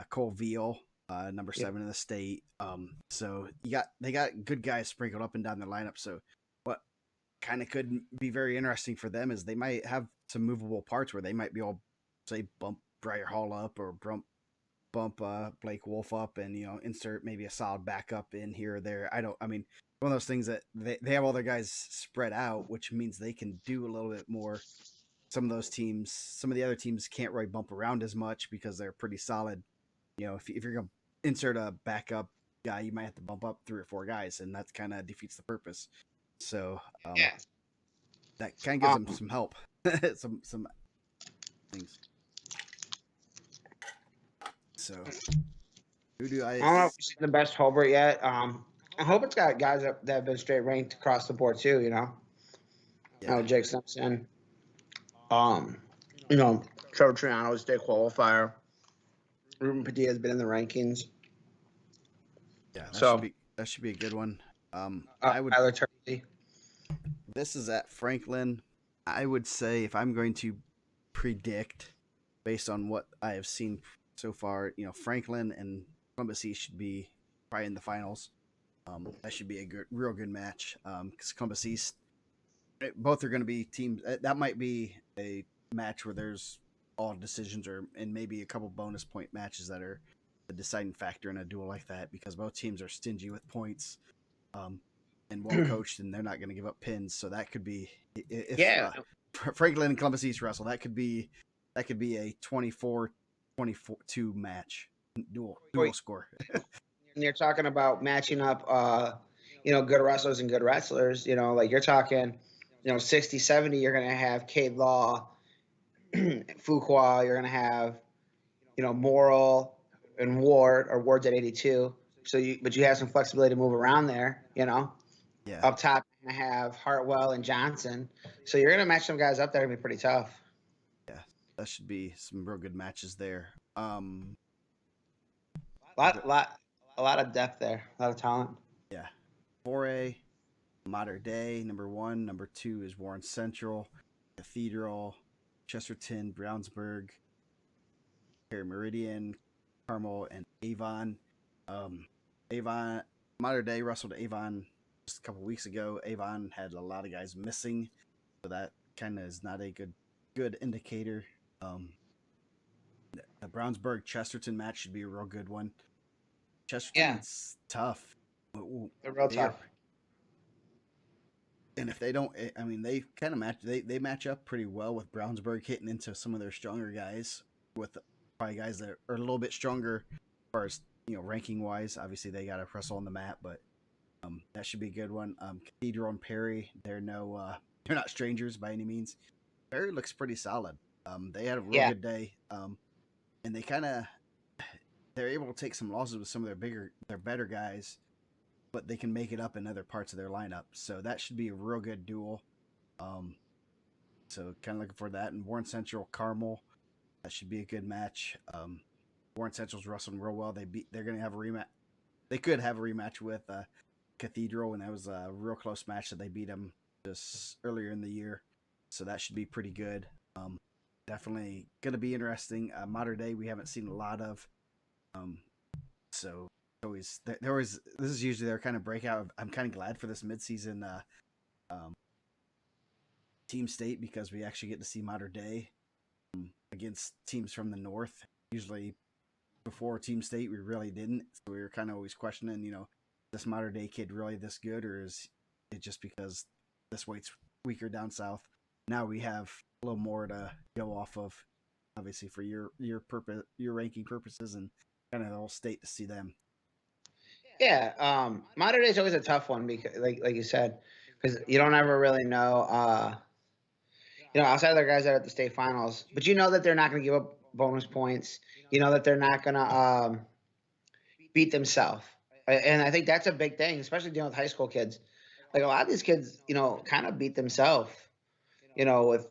Cole Veal, number 7 in the state. So they got good guys sprinkled up and down the lineup. So what kind of could be very interesting for them is they might have some movable parts where they might be able, say, bump Briar Hall up or bump Blake Wolf up and insert maybe a solid backup in here or there. I mean, one of those things that they have all their guys spread out, which means they can do a little bit more. Some of the other teams can't really bump around as much because they're pretty solid. You know, if you're gonna insert a backup guy, you might have to bump up 3 or 4 guys, and that kind of defeats the purpose. So Yeah. that kind of gives them some help, some things. So who do I don't know if we've seen the best Hobart yet. I hope it's got guys that have been straight ranked across the board too. Yeah. Jake Simpson. Um, Trevor Triano, state qualifier. Ruben Padilla has been in the rankings. Yeah, So that should be a good one. I would. Tyler Turley. This is at Franklin. I would say if I'm going to predict based on what I have seen so far, Franklin and Columbus East should be probably in the finals. That should be a real good match. Because Columbus East, both are going to be teams. That might be a match where there's all decisions, and maybe a couple bonus point matches that are the deciding factor in a duel like that. Because both teams are stingy with points, and well coached, and they're not going to give up pins. So that could be if Franklin and Columbus East wrestle. That could be a 24-2 match dual score. And you're talking about matching up, good wrestlers and good wrestlers. Like you're talking, 60, 70, you're going to have Cade Law, Fuqua, you're going to have, Morrill and Ward's at 82. But you have some flexibility to move around there, Yeah. Up top, you're going to have Hartwell and Johnson. So you're going to match some guys up there. Going to be pretty tough. Yeah, that should be some real good matches there. A lot of depth there, a lot of talent. Yeah. 4A, Modern Day, number 1. Number 2 is Warren Central, Cathedral, Chesterton, Brownsburg, Perry Meridian, Carmel, and Avon. Avon, Modern Day wrestled Avon just a couple weeks ago. Avon had a lot of guys missing, so that kind of is not a good indicator. The Brownsburg Chesterton match should be a real good one. Chesterton's tough. They're real tough. And if they don't, I mean, they kind of match. They match up pretty well with Brownsburg hitting into some of their stronger guys, with probably guys that are a little bit stronger as far as ranking wise. Obviously, they got to wrestle on the mat, but that should be a good one. Cathedral and Perry, they're not strangers by any means. Perry looks pretty solid. They had a real good day, and they're able to take some losses with some of their better guys, but they can make it up in other parts of their lineup. So that should be a real good duel. So kind of looking for that. And Warren Central Carmel, that should be a good match. Warren Central's wrestling real well. They're going to have a rematch. They could have a rematch with Cathedral, and that was a real close match that they beat them just earlier in the year. So that should be pretty good. Definitely going to be interesting. Modern Day we haven't seen a lot of. So this is usually their kind of breakout. I'm kind of glad for this midseason team state because we actually get to see Modern Day against teams from the north. Usually before team state we really didn't, so we were kind of always questioning, this modern day kid really this good, or is it just because this weight's weaker down south? Now we have a little more to go off of, obviously for your purpose, your ranking purposes, and kind of the whole state to see them. Yeah, modern day is always a tough one because, like you said, because you don't ever really know. Outside of the guys that are at the state finals, but you know that they're not going to give up bonus points. You know that they're not going to beat themselves, and I think that's a big thing, especially dealing with high school kids. Like a lot of these kids, kind of beat themselves. With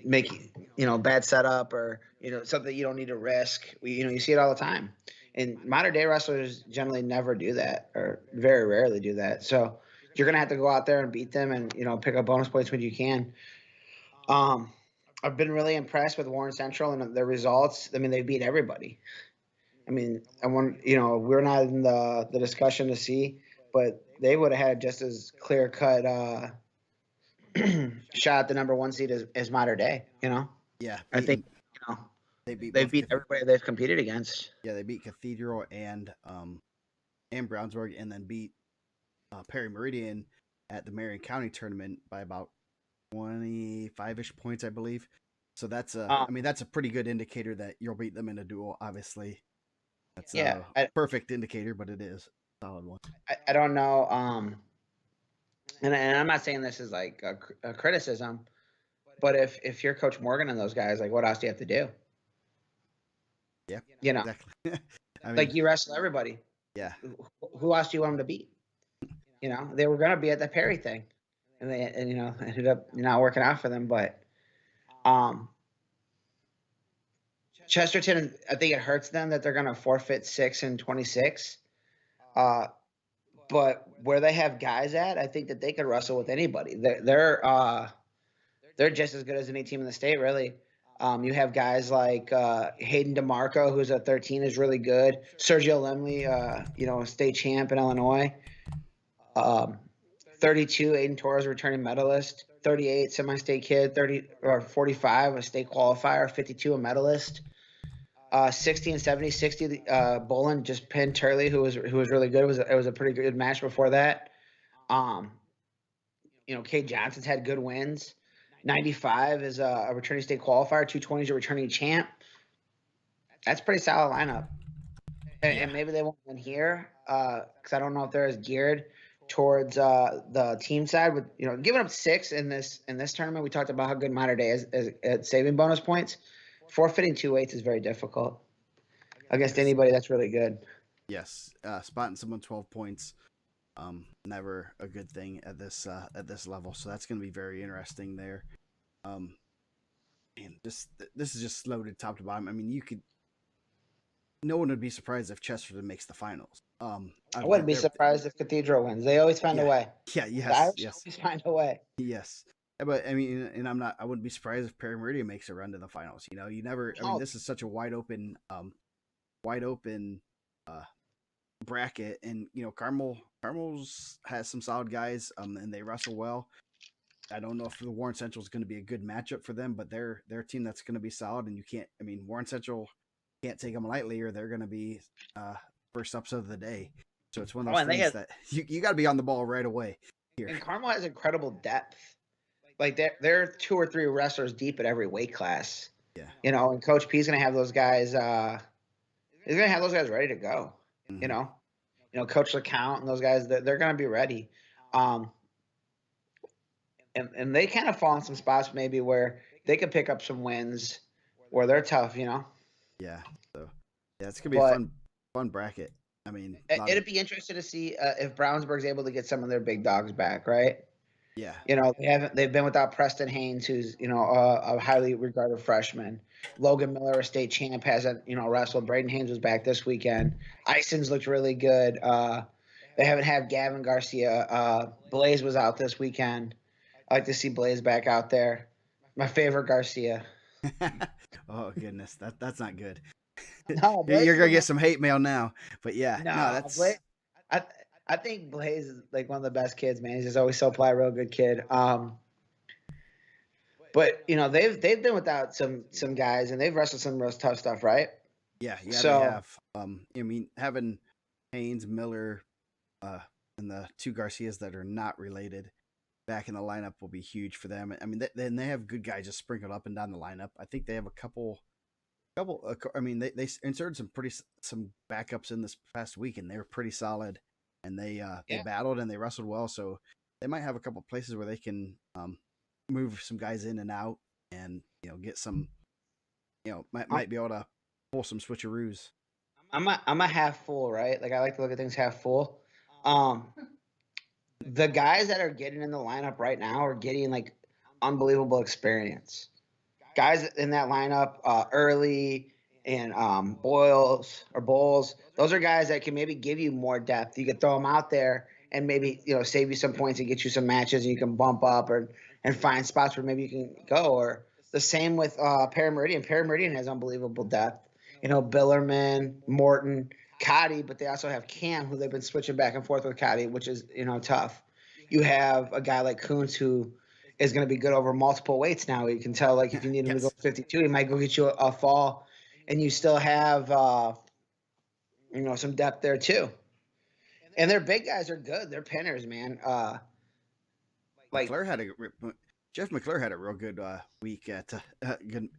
making bad setup or something you don't need to risk. You see it all the time. And modern day wrestlers generally never do that, or very rarely do that. So you're gonna have to go out there and beat them, and pick up bonus points when you can. Um, I've been really impressed with Warren Central and their results. I mean, they beat everybody. I mean, we're not in the discussion to see, but they would have had just as clear cut shot at the number one seed as modern day. Yeah, I think they beat they beat everybody they've competed against. Yeah, they beat Cathedral and Brownsburg, and then beat Perry Meridian at the Marion County tournament by about 25-ish points, I believe. So that's that's a pretty good indicator that you'll beat them in a duel. Obviously, that's a perfect indicator, but it is a solid one. I don't know. And I'm not saying this is like a criticism, but if you're Coach Morgan and those guys, like, what else do you have to do? Yeah, exactly. Like, you wrestle everybody. Yeah. Who else do you want them to beat? They were going to be at the Perry thing, and they ended up not working out for them. But Chesterton, I think it hurts them that they're going to forfeit 6 and 26. But where they have guys at, I think that they could wrestle with anybody. They're just as good as any team in the state, really. You have guys like Hayden DeMarco, who's a 13, is really good. Sergio Lemley, a state champ in Illinois. 32, Aiden Torres, returning medalist. 38, semi-state kid. 45, a state qualifier. 52, a medalist. 60 and 70, 60. Bolin just pinned Turley, who was really good. It was a pretty good match before that. Kate Johnson's had good wins. 95 is a returning state qualifier. 220 is a returning champ. That's a pretty solid lineup. And maybe they won't win here because I don't know if they're as geared towards the team side. With giving up 6 in this tournament, we talked about how good modern day is at saving bonus points. Forfeiting 2 weights is very difficult against anybody that's really good. Yes, spotting someone 12 points, never a good thing at this level. So that's going to be very interesting there. And this is just loaded top to bottom. I mean, no one would be surprised if Chesterton makes the finals. I wouldn't be surprised if Cathedral wins. They always find a way. Yeah, yes, the Irish always find a way. Yes. But I mean, and I wouldn't be surprised if Perry Meridian makes a run to the finals. You never. I mean, this is such a wide open bracket, and Carmel's has some solid guys, and they wrestle well. I don't know if the Warren Central is going to be a good matchup for them, but they're a team that's going to be solid, and Warren Central can't take them lightly, or they're going to be first ups of the day. So it's one of those things that you got to be on the ball right away here. And Carmel has incredible depth. Like, they're 2 or 3 wrestlers deep at every weight class. Yeah. And Coach P's gonna have those guys. He's gonna have those guys ready to go. Mm-hmm. Coach LeCount and those guys. They're gonna be ready. And they kind of fall in some spots maybe where they could pick up some wins, where they're tough. Yeah. So it's gonna be a fun bracket. I mean, it'd be interesting to see if Brownsburg's able to get some of their big dogs back, right? Yeah. They've been without Preston Haynes, who's, a highly regarded freshman. Logan Miller, a state champ, hasn't, wrestled. Braden Haynes was back this weekend. Ison's looked really good. They haven't had Gavin Garcia. Blaze was out this weekend. I like to see Blaze back out there. My favorite Garcia. Oh goodness. That's not good. No, you're going to get some hate mail now, but yeah, that's Blaze. I think Blaze is like one of the best kids, man. He's just always so polite, real good kid. But they've been without some guys, and they've wrestled some real tough stuff, right? Yeah. So, they have. Having Haynes, Miller, and the two Garcias that are not related back in the lineup will be huge for them. I mean, then they have good guys just sprinkled up and down the lineup. I think they have a couple. I mean, they inserted some backups in this past week, and they were pretty solid. And they battled and they wrestled well, so they might have a couple places where they can move some guys in and out, and get some, might be able to pull some switcheroos. I'm a half full, right? Like I like to look at things half full. Um, the guys that are getting in the lineup right now are getting like unbelievable experience. Guys in that lineup, early and Bowles, those are guys that can maybe give you more depth. You could throw them out there and maybe save you some points and get you some matches, and you can bump up and find spots where maybe you can go. Or the same with Parameridian. Parameridian has unbelievable depth. Billerman, Morton, Cotty, but they also have Cam, who they've been switching back and forth with Cotty, which is tough. You have a guy like Kuntz who is going to be good over multiple weights now. You can tell, like, if you need him to go 52, he might go get you a fall, and you still have some depth there too. And their big guys are good. They're pinners, man. Jeff McClure had a real good week at good.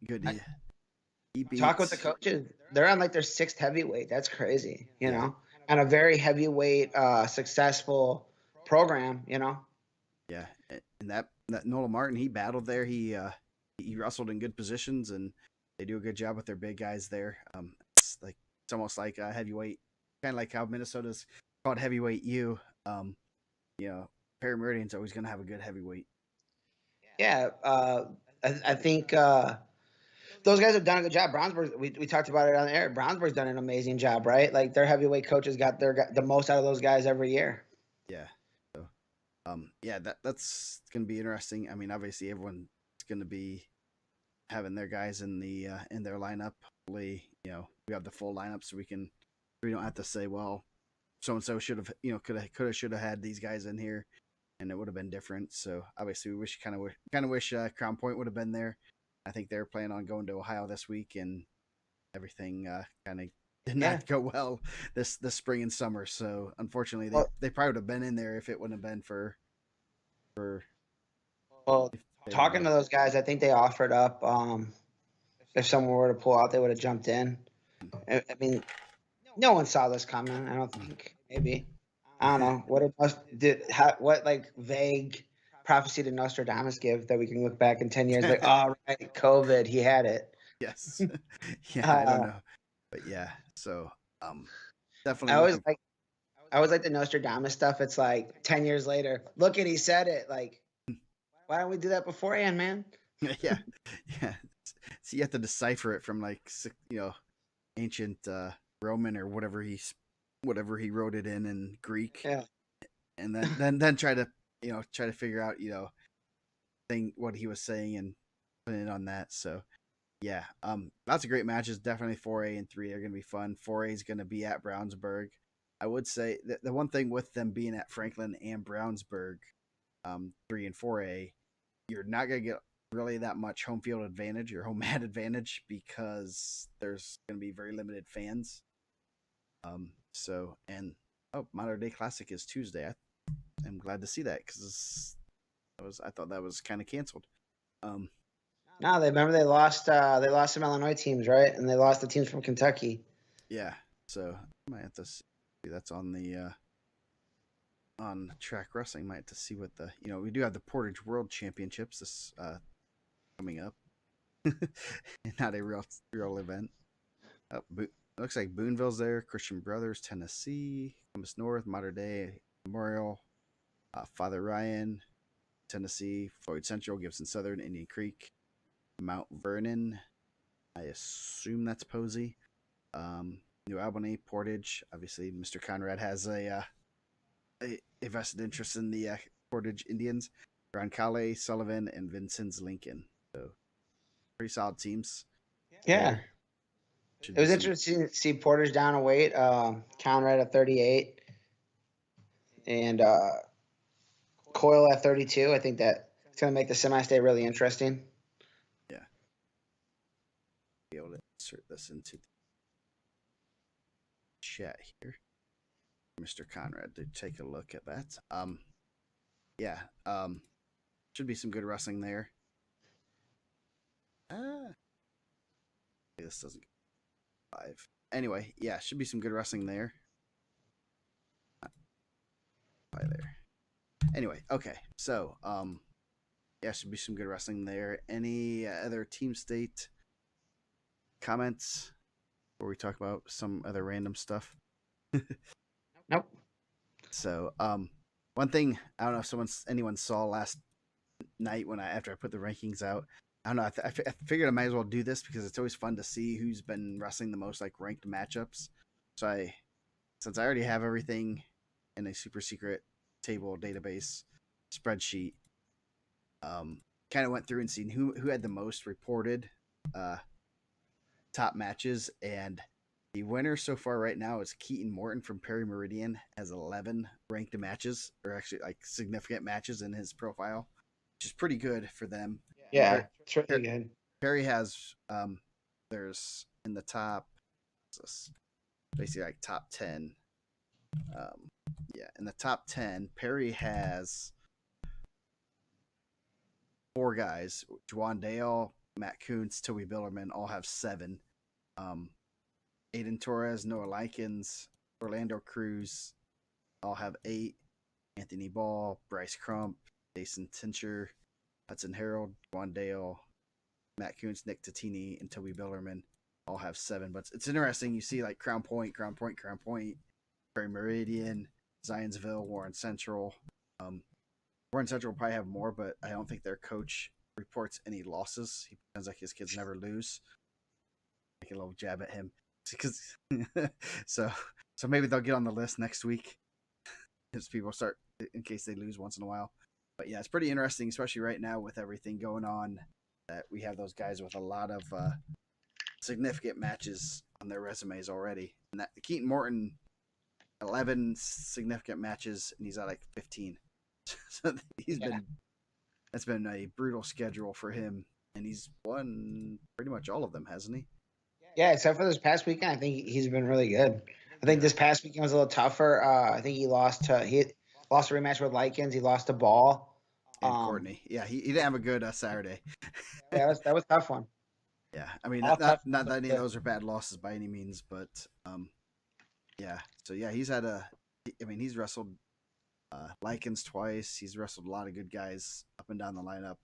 He beats, talk with the coaches. They're on like their 6th heavyweight. That's crazy, and a very heavyweight, successful program. Yeah, and that Nola Martin, he battled there. He wrestled in good positions, and they do a good job with their big guys there. It's almost like a heavyweight, kind of like how Minnesota's called heavyweight U. Parameridian's always going to have a good heavyweight. Yeah, I think those guys have done a good job. Brownsburg, we talked about it on the air. Brownsburg's done an amazing job, right? Like their heavyweight coaches got the most out of those guys every year. Yeah. So, that's going to be interesting. I mean, obviously everyone's going to be having their guys in their lineup. Hopefully, we have the full lineup, so we don't have to say, well, so and so should have, could have, should have had these guys in here, and it would have been different. So obviously, we kind of wish Crown Point would have been there. I think they were planning on going to Ohio this week, and everything kind of did not go well this spring and summer. So unfortunately, they probably would have been in there if it wouldn't have been for. Well, talking to those guys, I think they offered up. If someone were to pull out, they would have jumped in. I mean, no one saw this coming. I don't think. Maybe. I don't know. What like vague prophecy did Nostradamus give that we can look back in 10 years like, oh, right, COVID, he had it. Yes. Yeah, I don't know. But yeah, so definitely. I always like the Nostradamus stuff. It's like 10 years later. Look at he said it. Like, why don't we do that beforehand, man? Yeah. So you have to decipher it from ancient Roman or whatever he wrote it in Greek. Yeah. And then try to figure out what he was saying and put it on that. So yeah, lots of great matches. Definitely 4A and 3 are going to be fun. 4A is going to be at Brownsburg. I would say that the one thing with them being at Franklin and Brownsburg, 3 and 4A, you're not going to get really that much home field advantage or home mat advantage because there's going to be very limited fans. Modern Day Classic is Tuesday. I'm glad to see that because I thought that was kind of canceled. No, they lost some Illinois teams, right? And they lost the teams from Kentucky. Yeah, so I might have to see. That's on the on Track Wrestling. Might have to see what we do have the Portage World Championships this coming up. Not a real event. Looks like Boonville's there. Christian Brothers, Tennessee, Columbus North, Modern Day Memorial, Father Ryan, Tennessee, Floyd Central, Gibson Southern, Indian Creek, Mount Vernon. I assume that's Posey. New Albany, Portage. Obviously, Mr. Conrad has a vested interest in the Portage Indians. Roncalli, Sullivan, and Vincent's Lincoln. So pretty solid teams. Yeah. It was interesting to see Portage down a weight. Conrad at 38 and Coyle at 32. I think that it's going to make the semi-state really interesting. Yeah. Be able to insert this into the chat here. Mr. Conrad to take a look at that. Yeah, should be some good wrestling there. This doesn't go live. Anyway, yeah, should be some good wrestling there. By there. Anyway, okay, so yeah, should be some good wrestling there. Any other team state comments before we talk about some other random stuff? Nope. So, one thing I don't know if anyone saw last night when after I put the rankings out. I don't know. I figured I might as well do this because it's always fun to see who's been wrestling the most like ranked matchups. So since I already have everything in a super secret table database spreadsheet, kind of went through and seen who had the most reported top matches, and the winner so far right now is Keaton Morton from Perry Meridian, has 11 ranked matches, or actually like significant matches in his profile, which is pretty good for them. Yeah, it's really good. Perry has there's in the top, basically like top 10. Yeah, in the top 10, Perry has 4 guys: Juwan Dale, Matt Kuntz, Toby Billerman, all have 7. Aiden Torres, Noah Likens, Orlando Cruz, all have 8. Anthony Ball, Bryce Crump, Jason Tincher, Hudson Harold, Juwan Dale, Matt Kuntz, Nick Tatini, and Toby Billerman all have 7. But it's interesting. You see like Crown Point, Perry Meridian, Zionsville, Warren Central. Warren Central will probably have more, but I don't think their coach reports any losses. He pretends like his kids never lose. Make a little jab at him. Because so maybe they'll get on the list next week as people start, in case they lose once in a while. But yeah, it's pretty interesting, especially right now with everything going on, that we have those guys with a lot of significant matches on their resumes already. And that Keaton Morton, 11 significant matches, and he's at like 15. So that's been a brutal schedule for him, and he's won pretty much all of them, hasn't he? Yeah, except for this past weekend, I think he's been really good. I think this past weekend was a little tougher. I think he lost a rematch with Likens. He lost a Ball. And Courtney. Yeah, he didn't have a good Saturday. Yeah, that was a tough one. Yeah, I mean, All not tough. that any of those are bad losses by any means, but yeah. So yeah, he's wrestled Likens twice. He's wrestled a lot of good guys up and down the lineup.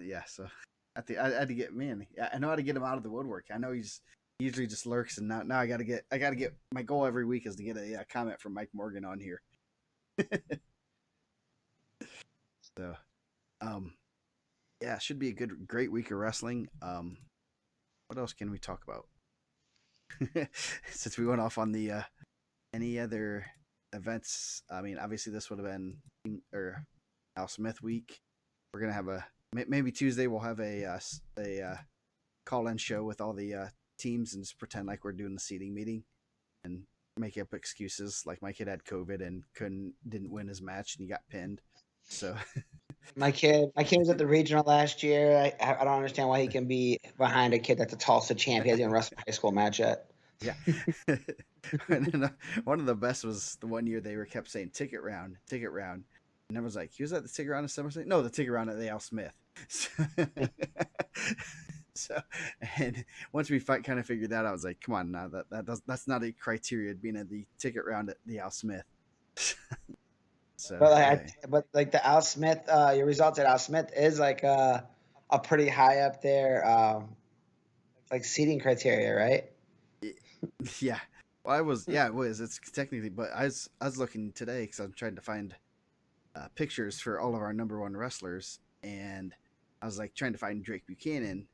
Yeah, so I had to get I know how to get him out of the woodwork. I know he usually just lurks, and now I gotta get my goal every week is to get a comment from Mike Morgan on here. So, yeah, it should be a great week of wrestling. What else can we talk about? Since we went off on the any other events, I mean, obviously this would have been Al Smith week. We're gonna have maybe Tuesday we'll have a call-in show with all the teams and just pretend like we're doing the seating meeting and make up excuses like my kid had COVID and didn't win his match and he got pinned. So my kid was at the regional last year. I don't understand why he can be behind a kid that's a Tulsa champ. He hasn't even wrestled a high school match yet. Yeah. And then, one of the best was the one year they kept saying ticket round. And everyone's like, he was at the ticket round of SummerSlam? No, the ticket round at the Al Smith. So, and once we kind of figured that out, I was like, come on now, that's not a criteria being at the ticket round at the Al Smith. So, but like the Al Smith, your results at Al Smith is like a pretty high up there, like seating criteria, right? Yeah. Well, it was. It's technically, but I was looking today because I'm trying to find pictures for all of our number 1 wrestlers, and I was like trying to find Drake Buchanan,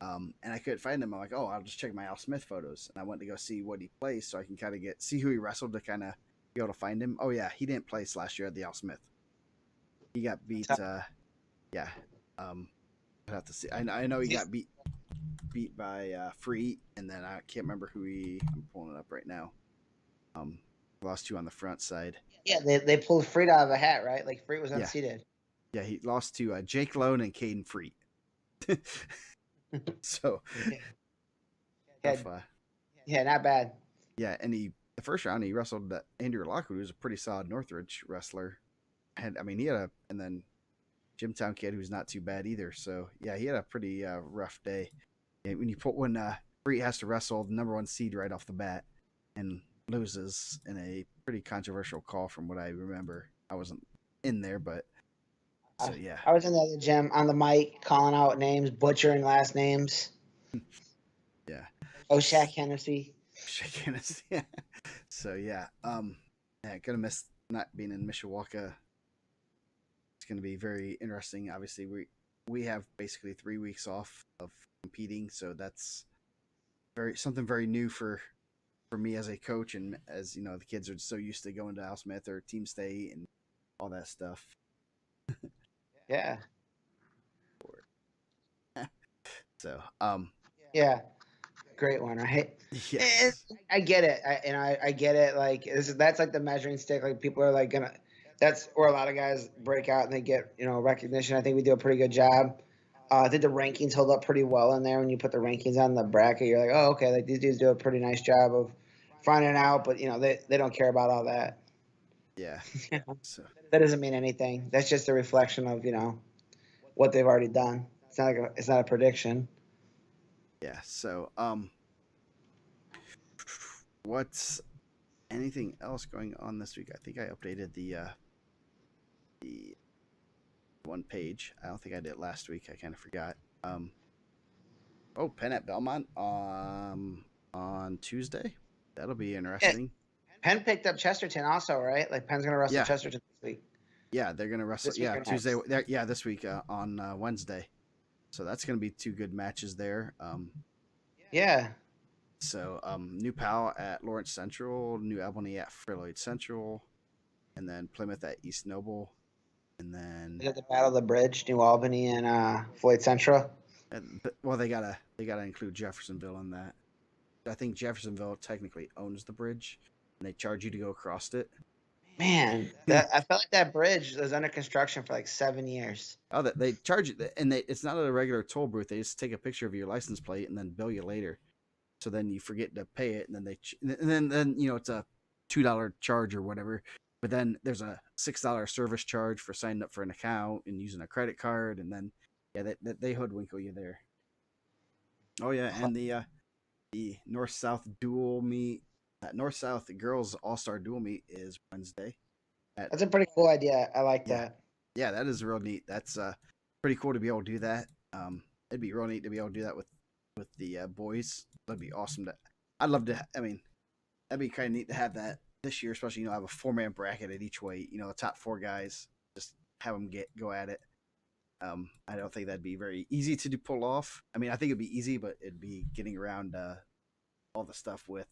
and I couldn't find him. I'm like, oh, I'll just check my Al Smith photos, and I went to go see what he plays so I can kind of see who he wrestled to kind of be able to find him. Oh yeah, he didn't place last year at the Al Smith. He got beat. Yeah. I have to see. I know he got beat by Free, and then I can't remember who I'm pulling it up right now. Lost 2 on the front side. Yeah, they pulled Freed out of a hat, right? Like Freed was unseated. Yeah, he lost to Jake Lone and Caden Freet. So Yeah, tough. yeah, not bad. Yeah, and the first round he wrestled Andrew Lockwood, who was a pretty solid Northridge wrestler. And I mean, he had and then Jimtown kid who's not too bad either. So yeah, he had a pretty rough day. And when Bree has to wrestle the number one seed right off the bat and loses in a pretty controversial call from what I remember. I wasn't in there, but so yeah, I was in the other gym on the mic calling out names, butchering last names. yeah, Oh, Shaq Hennessy. shaking his yeah. So yeah, yeah, gonna miss not being in Mishawaka. It's gonna be very interesting. Obviously, we have basically 3 weeks off of competing, so that's something very new for me as a coach, and as you know, the kids are so used to going to Al Smith or Team State and all that stuff. Yeah. So, Yeah. Great one, right? And yes, I get it. I get it. Like that's like the measuring stick. Like people are like gonna. That's where a lot of guys break out and they get recognition. I think we do a pretty good job. I think the rankings hold up pretty well in there. When you put the rankings on the bracket, you're like, oh, okay, like these dudes do a pretty nice job of finding out. But they don't care about all that. yeah. So, That doesn't mean anything. That's just a reflection of what they've already done. It's not a prediction. yeah. So, what's anything else going on this week? I think I updated the one page. I don't think I did last week. I kind of forgot. Oh, Penn at Belmont on Tuesday. That'll be Yeah, interesting. Penn picked up Chesterton also, right? Like Penn's gonna wrestle Yeah, Chesterton this week. yeah, they're gonna wrestle. This week Yeah, or Tuesday. next? Yeah, this week on Wednesday. So that's gonna be two good matches there. Yeah. So New Pal at Lawrence Central, New Albany at Frillard Central, and then Plymouth at East Noble, and then Is it the Battle of the Bridge, New Albany and Floyd Central? well they gotta include Jeffersonville in that. I think Jeffersonville technically owns the bridge, and they charge you to go across it. Man, that I felt like that bridge was under construction for like 7 years. Oh, that they charge you, and it's not at a regular toll booth. They just take a picture of your license plate and then bill you later. So then you forget to pay it, and then then it's a $2 charge or whatever. But then there's a $6 service charge for signing up for an account and using a credit card, and then yeah, they hoodwinkle you there. Oh yeah, and the North South dual meet, that North South girls All Star dual meet is Wednesday. At That's a pretty cool idea. I like yeah, that. yeah, that is real neat. That's pretty cool to be able to do that. It'd be real neat to be able to do that with the boys. That'd be awesome. I'd love to. I mean, that'd be kind of neat to have that this year, especially have a 4-man bracket at each weight. The top 4 guys, just have them go at it. I don't think that'd be very easy to pull off. I mean, I think it'd be easy, but it'd be getting around all the stuff with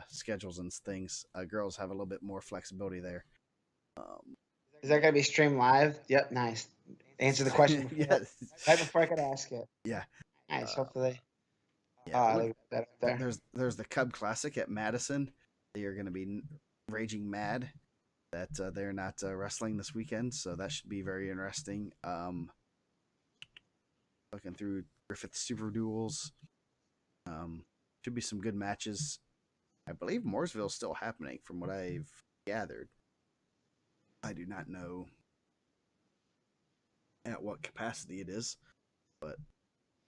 schedules and things. Girls have a little bit more flexibility there. Um, Is that gonna be streamed live? Yep, nice. Answer the question yes, right before I could ask it. yeah, Nice. Hopefully, yeah. Look, leave that up there. there's the Cub Classic at Madison. They are going to be raging mad that they're not wrestling this weekend, so that should be very interesting. Looking through Griffith Super Duels, should be some good matches. I believe Mooresville's still happening, from what I've gathered. I do not know at what capacity it is, but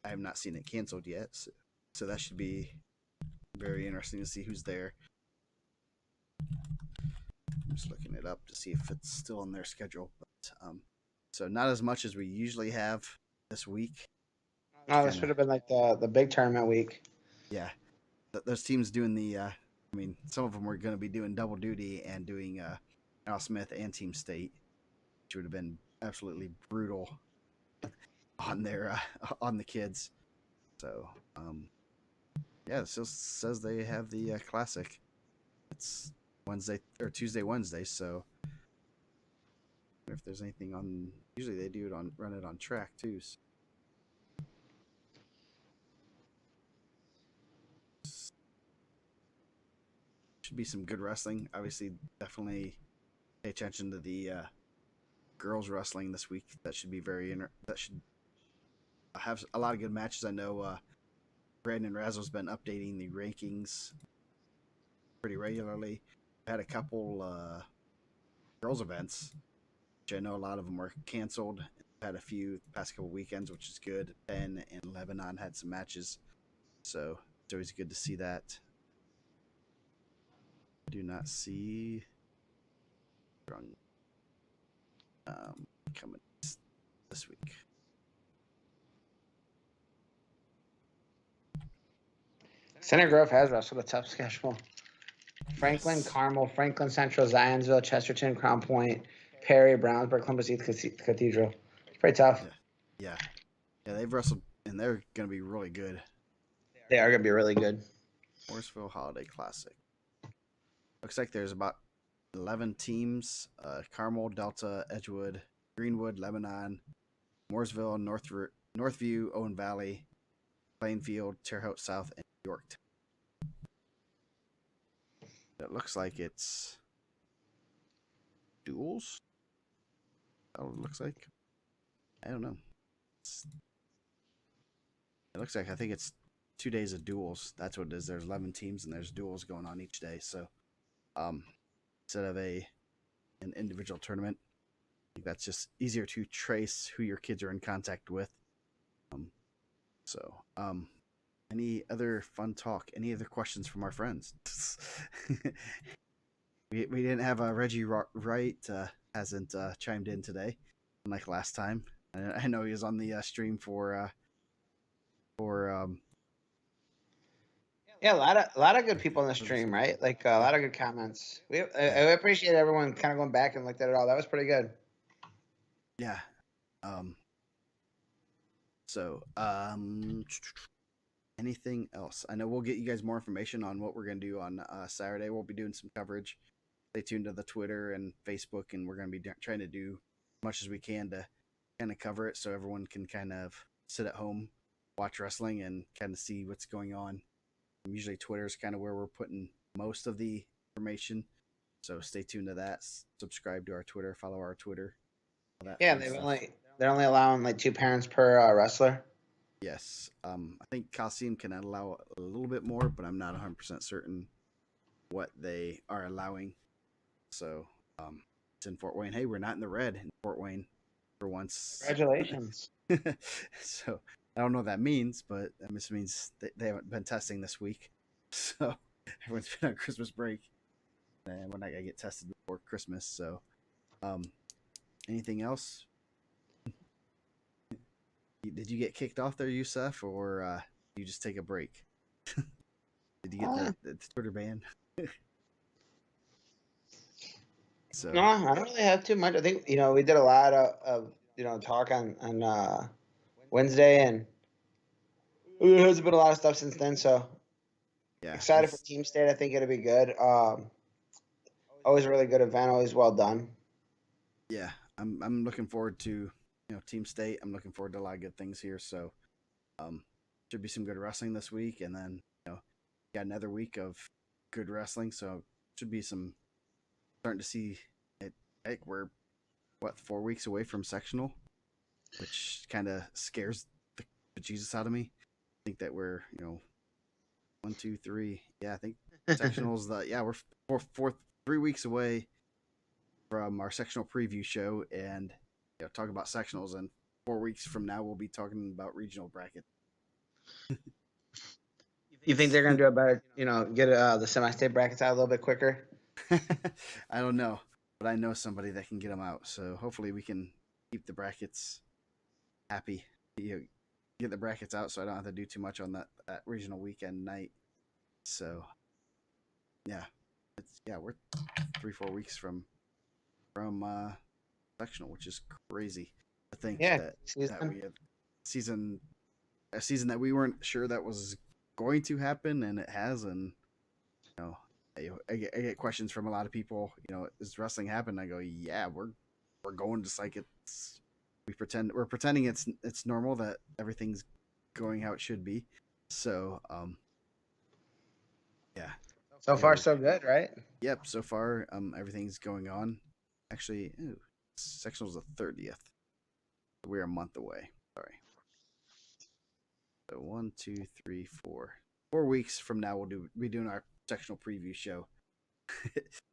I have not seen it canceled yet. So that should be very interesting to see who's there. I'm just looking it up to see if it's still on their schedule. But so not as much as we usually have this week. Oh, this should have been like the big tournament week. Yeah, those teams doing the. I mean, some of them were going to be doing double duty and doing Al Smith and Team State, which would have been absolutely brutal on their on the kids. So yeah, it still says they have the classic. It's Wednesday or Tuesday, Wednesday. So if there's anything on, usually they do it on run it on track too. So. Should be some good wrestling. Obviously, definitely pay attention to the girls wrestling this week. That should be that should have a lot of good matches. I know Brandon Razzle's been updating the rankings pretty regularly. We've had a couple girls events, which I know a lot of them were canceled. We've had a few the past couple weekends, which is good. Ben and Lebanon had some matches, so it's always good to see that. I do not see coming this week. Center Grove has wrestled a tough schedule. Franklin, Yes. Carmel, Franklin Central, Zionsville, Chesterton, Crown Point, Perry, Brownsburg, Columbus East Cathedral. It's pretty tough. Yeah, they've wrestled, and they're going to be really good. They are going to be really good. Morrisville Holiday Classic. Looks like there's about 11 teams: Carmel, Delta, Edgewood, Greenwood, Lebanon, Mooresville, Northview, Owen Valley, Plainfield, Terre Haute South, and Yorktown. It looks like it's duels. Oh, it looks like. I don't know. It looks like I think it's 2 days of duels. That's what it is. There's 11 teams and there's duels going on each day. So, instead of an individual tournament, I think that's just easier to trace who your kids are in contact with. Any other fun talk? Any other questions from our friends? we didn't have Reggie Wright hasn't chimed in today, unlike last time. I know he was on the stream for Yeah, a lot of good people in the stream, right? Like a lot of good comments. I appreciate everyone kind of going back and looked at it all. That was pretty good. Yeah. Anything else? I know we'll get you guys more information on what we're going to do on Saturday. We'll be doing some coverage. Stay tuned to the Twitter and Facebook, and we're going to be trying to do as much as we can to kind of cover it so everyone can kind of sit at home, watch wrestling, and kind of see what's going on. Usually Twitter is kind of where we're putting most of the information. So stay tuned to that. Subscribe to our Twitter, follow our Twitter. Yeah, they're only allowing like 2 parents per wrestler. Yes. I think Coliseum can allow a little bit more, but I'm not 100% certain what they are allowing. So it's in Fort Wayne. Hey, we're not in the red in Fort Wayne for once. Congratulations. So I don't know what that means, but that just means they haven't been testing this week. So everyone's been on Christmas break, and we're not going to get tested before Christmas. So anything else? Did you get kicked off there, Yusuf, or you just take a break? Did you get the Twitter ban? So no, I don't really have too much. I think we did a lot of talk on Wednesday, and there's been a lot of stuff since then. So yeah, excited for Team State. I think it'll be good. Always a really good event. Always well done. Yeah, I'm looking forward to Team State. I'm looking forward to a lot of good things here. So should be some good wrestling this week, and then got another week of good wrestling. So should be some starting to see it. Like we're 4 weeks away from sectional, which kind of scares the Jesus out of me. I think that we're 1, 2, 3. Yeah, I think sectionals. We're 3 weeks away from our sectional preview show, and talk about sectionals. And 4 weeks from now, we'll be talking about regional bracket. You think they're gonna do a better, get the semi-state brackets out a little bit quicker? I don't know, but I know somebody that can get them out. So hopefully we can keep the brackets happy. Get the brackets out, so I don't have to do too much on that regional weekend night. So yeah, we're 3-4 weeks from sectional, which is crazy to think that we have a season that we weren't sure that was going to happen, and it has. And I get questions from a lot of people. Is wrestling happen? I go, yeah, we're going just like it's. We're pretending it's normal, that everything's going how it should be. So yeah. So far, so good, right? Yep. So far, everything's going on. Actually, sectional's the 30th. We're a month away. Sorry. So 1, 2, 3, 4. 4 weeks from now, we'll be doing our sectional preview show.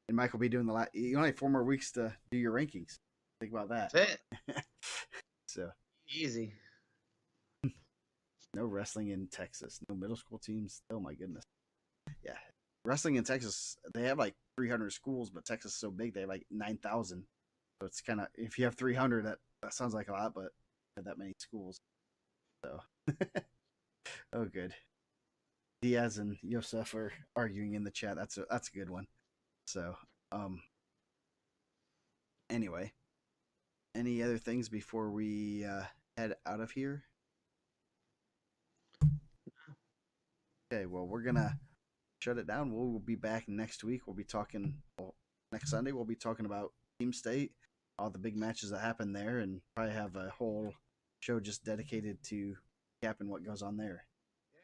And Mike will be doing you only have 4 more weeks to do your rankings. Think about that. That's it. So Easy. no wrestling in Texas. No middle school teams. Oh my goodness. Yeah. Wrestling in Texas, they have like 300 schools, but Texas is so big, they have like 9,000. So it's kind of, if you have 300, that sounds like a lot, but that many schools. So, oh, good. Diaz and Yosef are arguing in the chat. That's a good one. So, anyway, any other things before we head out of here? Okay, well, we're gonna shut it down. We'll be back next week. We'll be talking next Sunday. We'll be talking about Team State, all the big matches that happen there, and probably have a whole show just dedicated to capping what goes on there.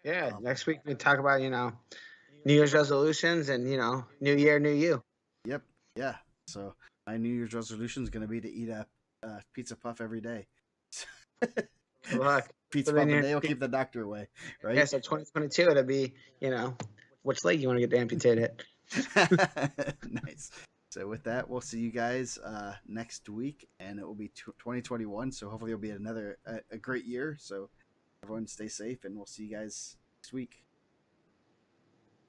Yeah, next week we talk about New Year's resolutions and New Year, New You. Yep. Yeah. So my New Year's resolution is going to be to eat a pizza puff every day. Look, Pizza puff a day will keep the doctor away, right? Yeah, so 2022 it'll be which leg you want to get amputated. Nice. So with that, we'll see you guys next week, and it will be 2021. So hopefully it'll be another a great year. So everyone stay safe, and we'll see you guys next week.